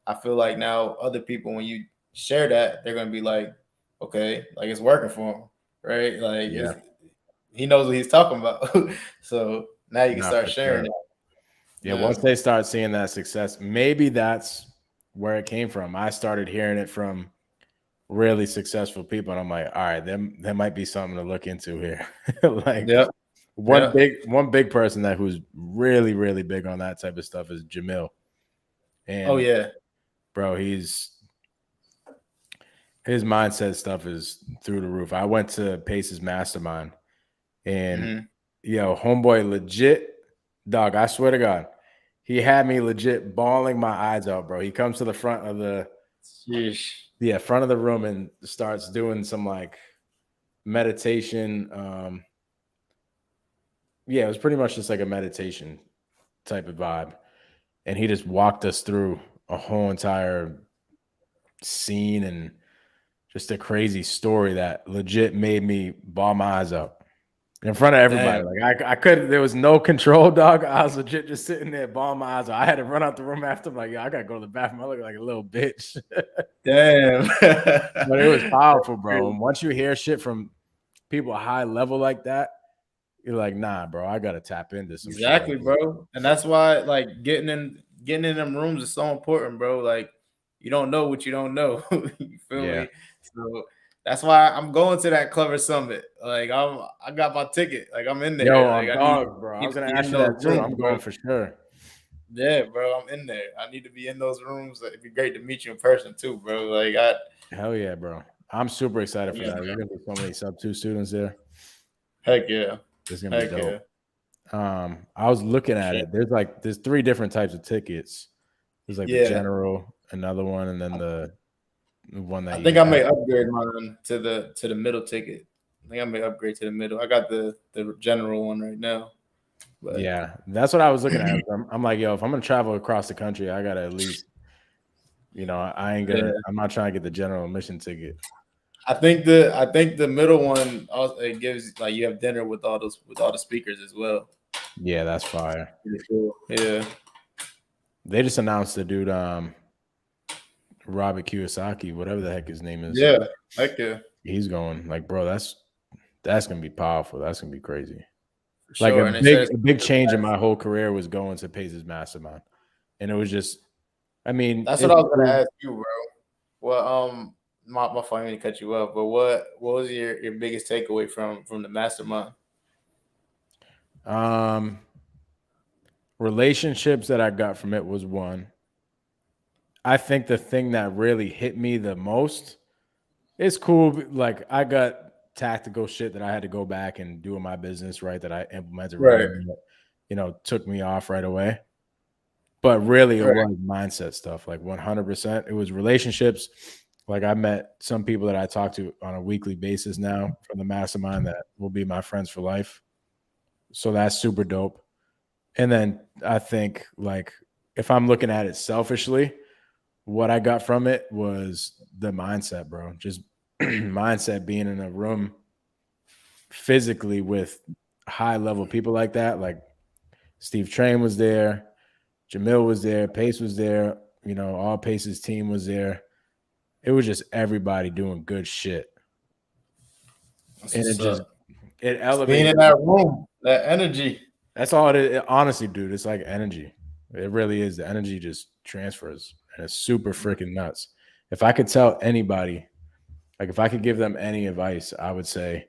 I feel like now other people, when you share that, they're gonna be like, okay, like it's working for him, right? Like he knows what he's talking about. So now you can start sharing it. Yeah, once they start seeing that success, maybe that's where it came from. I started hearing it from really successful people, and I'm like, all right, there might be something to look into here. Like, one big person who's really, really big on that type of stuff is Jamil. And bro, his mindset stuff is through the roof. I went to Pace's Mastermind, and yo, homeboy, legit, dog, I swear to God, he had me legit bawling my eyes out, bro. He comes to the front of the front of the room and starts doing some like meditation. It was pretty much just like a meditation type of vibe. And he just walked us through a whole entire scene and just a crazy story that legit made me bawl my eyes out in front of everybody. Like I couldn't, there was no control, dog. I was legit just sitting there bawling my eyes out. I had to run out the room after. I'm like, I gotta go to the bathroom. I look like a little bitch. Damn. But it was powerful, bro. And once you hear shit from people high level like that, you're like, nah, bro, I gotta tap into some shit. Bro. And that's why like getting in them rooms is so important, bro. Like you don't know what you don't know. You feel me? So that's why I'm going to that Clever Summit. Like I got my ticket. Like I'm in there. Yo, like, bro. I was gonna ask you that too. I'm going for sure. Yeah, bro. I'm in there. I need to be in those rooms. It'd be great to meet you in person too, bro. Like hell yeah, bro. I'm super excited for that. There's gonna be so many sub-2 students there. Heck yeah. It's gonna be dope. I was looking at it. There's 3 different types of tickets. There's like the general, another one, and then the one that I think I may upgrade mine to the middle ticket. I think I may upgrade to the middle. I got the general one right now. But yeah, that's what I was looking at. I'm like, yo, if I'm gonna travel across the country, I gotta at least, I ain't gonna. I'm not trying to get the general admission ticket. I think the middle one also it gives like you have dinner with all the speakers as well. Yeah, that's fire. Pretty cool. Yeah. They just announced the dude, Robert Kiyosaki, whatever the heck his name is. Yeah. Heck yeah. He's going. Like, bro, that's gonna be powerful. That's gonna be crazy. For Like sure. And they said a big change in my whole career was going to Pace's Mastermind, and it was just, I mean, that's what I was gonna ask you, bro. Well, my fault, I didn't cut you off, but what was your biggest takeaway from the Mastermind? Relationships that I got from it was one. I think the thing that really hit me the most, it's cool. Like I got tactical shit that I had to go back and do in my business, right? That I implemented right away, took me off right away. But really it was mindset stuff, like 100%. It was relationships. Like I met some people that I talk to on a weekly basis now from the Mastermind that will be my friends for life. So that's super dope. And then I think like if I'm looking at it selfishly, what I got from it was the mindset, bro. Just mindset, being in a room physically with high level people like that. Like Steve Train was there, Jamil was there, Pace was there, all Pace's team was there. It was just everybody doing good shit. And it elevated. Being in that room, that energy. That's all it is. Honestly, dude, it's like energy. It really is. The energy just transfers, and it's super freaking nuts. If I could tell anybody, like if I could give them any advice, I would say,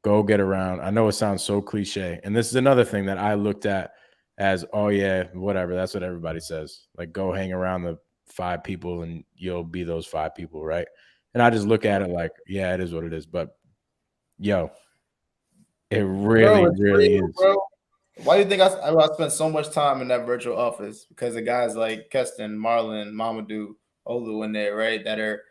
go get around. I know it sounds so cliche, and this is another thing that I looked at as, oh yeah, whatever. That's what everybody says. Like go hang around the 5 people, and you'll be those 5 people, right? And I just look at it like, yeah, it is what it is. But yo, it really is. Bro. Why do you think I spent so much time in that virtual office? Because the guys like Keston, Marlon, Mamadou, Olu in there, right? That are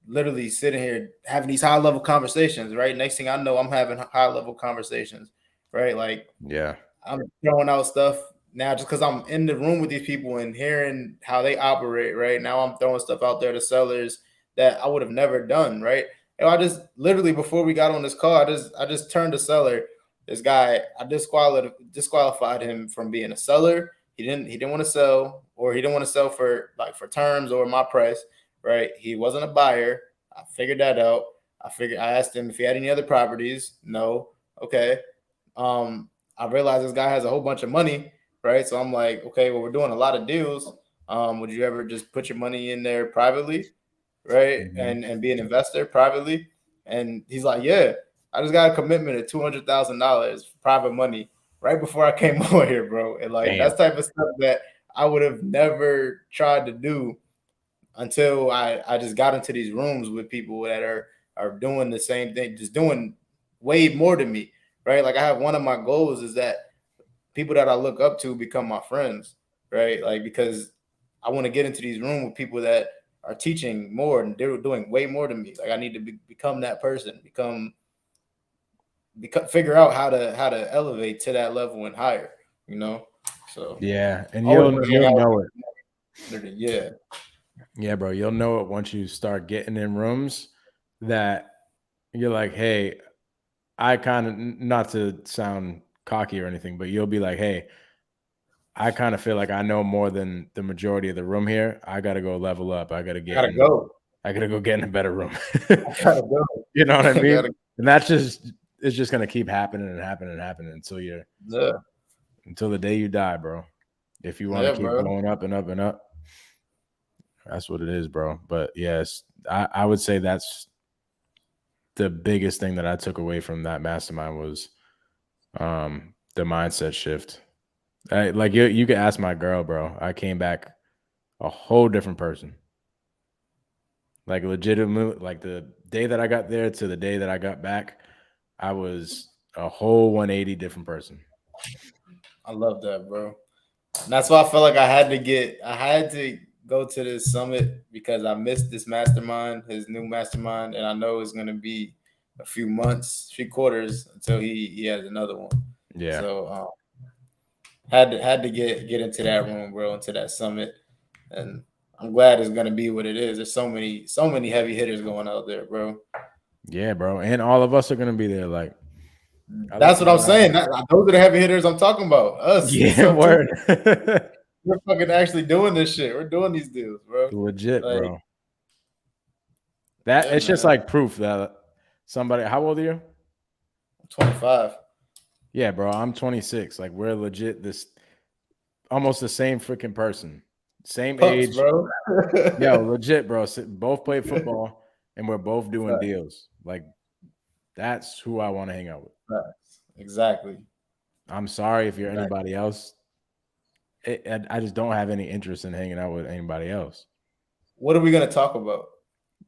literally sitting here having these high level conversations, right? Next thing I know, I'm having high level conversations, right? Like, yeah, I'm throwing out stuff now just because I'm in the room with these people and hearing how they operate, right? Now I'm throwing stuff out there to sellers that I would have never done, right? And I just literally before we got on this call, I just turned to seller. This guy, I disqualified him from being a seller. He didn't want to sell, or he didn't want to sell for terms or my price, right? He wasn't a buyer. I figured that out. I asked him if he had any other properties. No. Okay. I realized this guy has a whole bunch of money, right? So I'm like, okay, well, we're doing a lot of deals. Would you ever just put your money in there privately, right? Mm-hmm. And be an investor privately? And he's like, yeah, I just got a commitment of $200,000 private money right before I came over here, bro. And like, that's type of stuff that I would have never tried to do until I just got into these rooms with people that are doing the same thing, just doing way more than me, right? Like I have one of my goals is that people that I look up to become my friends, right? Like because I want to get into these rooms with people that are teaching more and they're doing way more than me. Like I need to become that person, figure out how to elevate to that level and higher, So yeah, and you'll know it. Yeah, bro, you'll know it once you start getting in rooms that you're like, hey, I kind of, not to sound cocky or anything, but you'll be like, hey, I kind of feel like I know more than the majority of the room here. I got to go level up. I got to get I got to go get in a better room. You know what I mean? And that's it's just going to keep happening and happening and happening until the day you die, bro. If you want to keep going up and up and up, that's what it is, bro. But yes, I would say that's the biggest thing that I took away from that mastermind was the mindset shift. Like you could ask my girl, bro. I came back a whole different person. Like legitimately, like the day that I got there to the day that I got back, I was a whole 180 different person. I love that, bro. And that's why I felt like I had to go to this summit because I missed this mastermind, his new mastermind, and I know it's gonna be a few months, 3 quarters until he has another one. Yeah. So had to get into that room, bro, into that summit, and I'm glad it's gonna be what it is. There's so many heavy hitters going out there, bro. Yeah, bro. And all of us are gonna be there. Like, That's what I'm saying. Those are the heavy hitters I'm talking about. Us. Yeah, word. We're fucking actually doing this shit. We're doing these deals, bro. Legit, Like, bro. That yeah, it's just man. like proof that somebody. How old are you? 25. Yeah, bro. I'm 26. Like, we're legit this almost the same freaking person, same Pups, age. bro. Yo, legit, bro. Both play football, and we're both doing deals. Like, that's who I want to hang out with. Exactly. I'm sorry if you're anybody else. I just don't have any interest in hanging out with anybody else. What are we gonna talk about?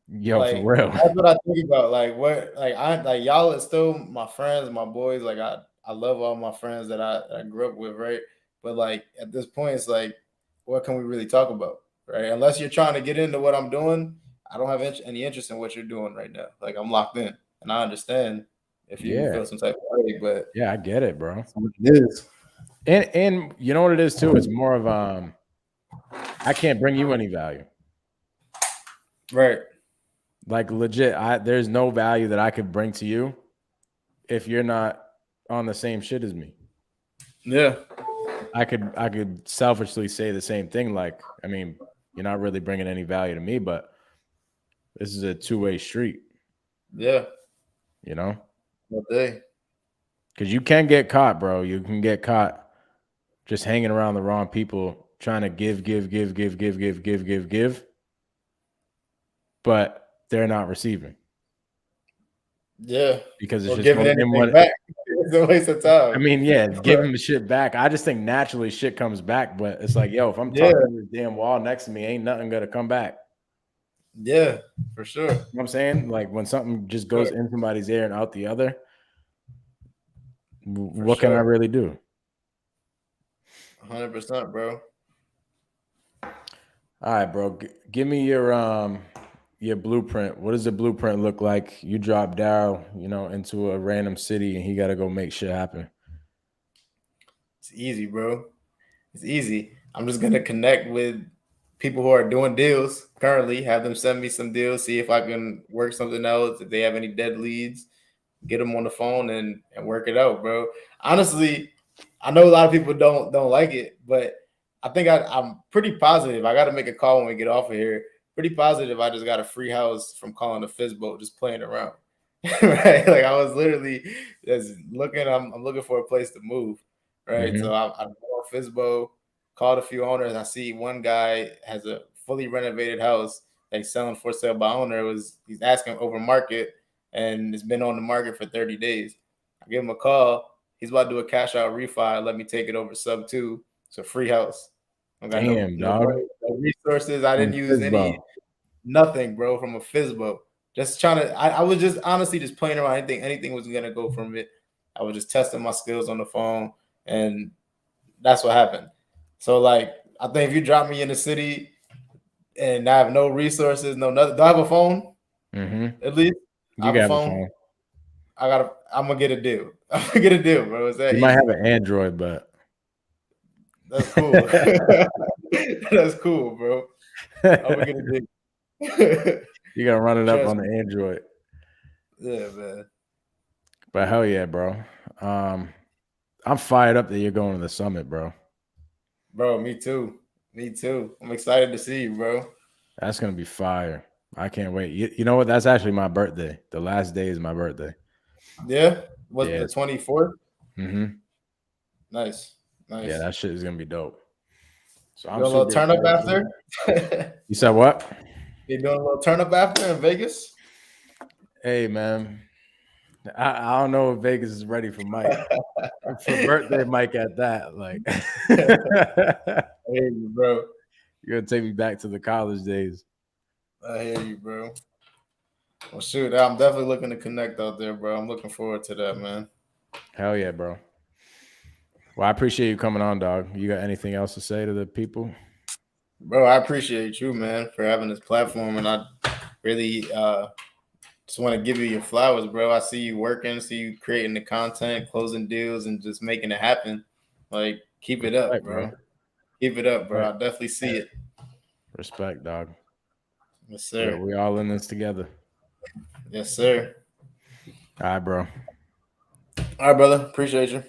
Yo, Like, for real. that's what I think about. Like, what? Like y'all are still my friends, my boys. Like, I love all my friends that I grew up with, right? But like at this point, it's like, what can we really talk about, right? Unless you're trying to get into what I'm doing, I don't have any interest in what you're doing right now. Like, I'm locked in, and I understand if you feel some type of way, but yeah, I get it, bro. It is. And you know what it is too? It's more of I can't bring you any value. Right. Like, legit, there's no value that I could bring to you if you're not on the same shit as me. Yeah. I could selfishly say the same thing. Like, I mean, you're not really bringing any value to me, but this is a two-way street. Yeah. You know? What day? Because you can get caught, bro. You can get caught just hanging around the wrong people, trying to give, but they're not receiving. Yeah. Because it's Or just giving anything back. It's a waste of time. I mean, yeah, giving the shit back. I just think naturally shit comes back, but it's like, yo, if I'm talking to this damn wall next to me, ain't nothing gonna come back. Yeah, for sure. You know what I'm saying? Like, when something just goes in somebody's ear and out the other, what can I really do? 100%, bro. All right, bro. Give me your blueprint. What does the blueprint look like? You drop Daryll, into a random city, and he got to go make shit happen. It's easy, bro. It's easy. I'm just gonna connect with people who are doing deals currently. Have them send me some deals. See if I can work something else. If they have any dead leads, get them on the phone and work it out, bro. Honestly, I know a lot of people don't like it, but I think I'm pretty positive. I got to make a call when we get off of here. Pretty positive. I just got a free house from calling the Fizzboat, just playing around. Right? Like, I was literally just looking. I'm looking for a place to move. Right? Mm-hmm. So I go on Fizzboat, called a few owners. I see one guy has a fully renovated house that he's selling for sale by owner. He's asking over market, and it's been on the market for 30 days. I give him a call. He's about to do a cash out refi. Let me take it over sub 2. It's a free house. I got no money, no resources. I didn't use nothing, bro, from a Fizzboat. Just trying to. I was just honestly just playing around. Anything was gonna go from it. I was just testing my skills on the phone, and that's what happened. So, like, I think if you drop me in the city and I have no resources, no nothing, do I have a phone? Mm-hmm. At least I have a phone. I'm gonna get a deal. I'm gonna get a deal, bro. Is that you easy? might have an Android, but that's cool. That's cool, bro. I'm gonna get a deal. You gotta run it up on the Android. Yeah, man. But hell yeah, bro. I'm fired up that you're going to the summit, bro. Bro, me too. Me too. I'm excited to see you, bro. That's gonna be fire. I can't wait. You know what? That's actually my birthday. The last day is my birthday. Yeah? What's the 24th? Mm-hmm. Nice. Yeah, that shit is gonna be dope. So I'm doing a little turn up after? You said what? You doing a little turn up after in Vegas? Hey, man. I don't know if Vegas is ready for Mike. For birthday Mike at that. Like, I hear you, bro. You're gonna take me back to the college days. I hear you, bro. Well, shoot, I'm definitely looking to connect out there, bro. I'm looking forward to that, man. Hell yeah, bro. Well, I appreciate you coming on, dog. You got anything else to say to the people? Bro, I appreciate you, man, for having this platform, and I really just want to give you your flowers, bro. I see you working, see you creating the content, closing deals, and just making it happen. Like, keep it up, bro. Keep it up, bro. I definitely see it. Respect, dog. Yes, sir. We all in this together. Yes, sir. All right, bro. All right, brother. Appreciate you.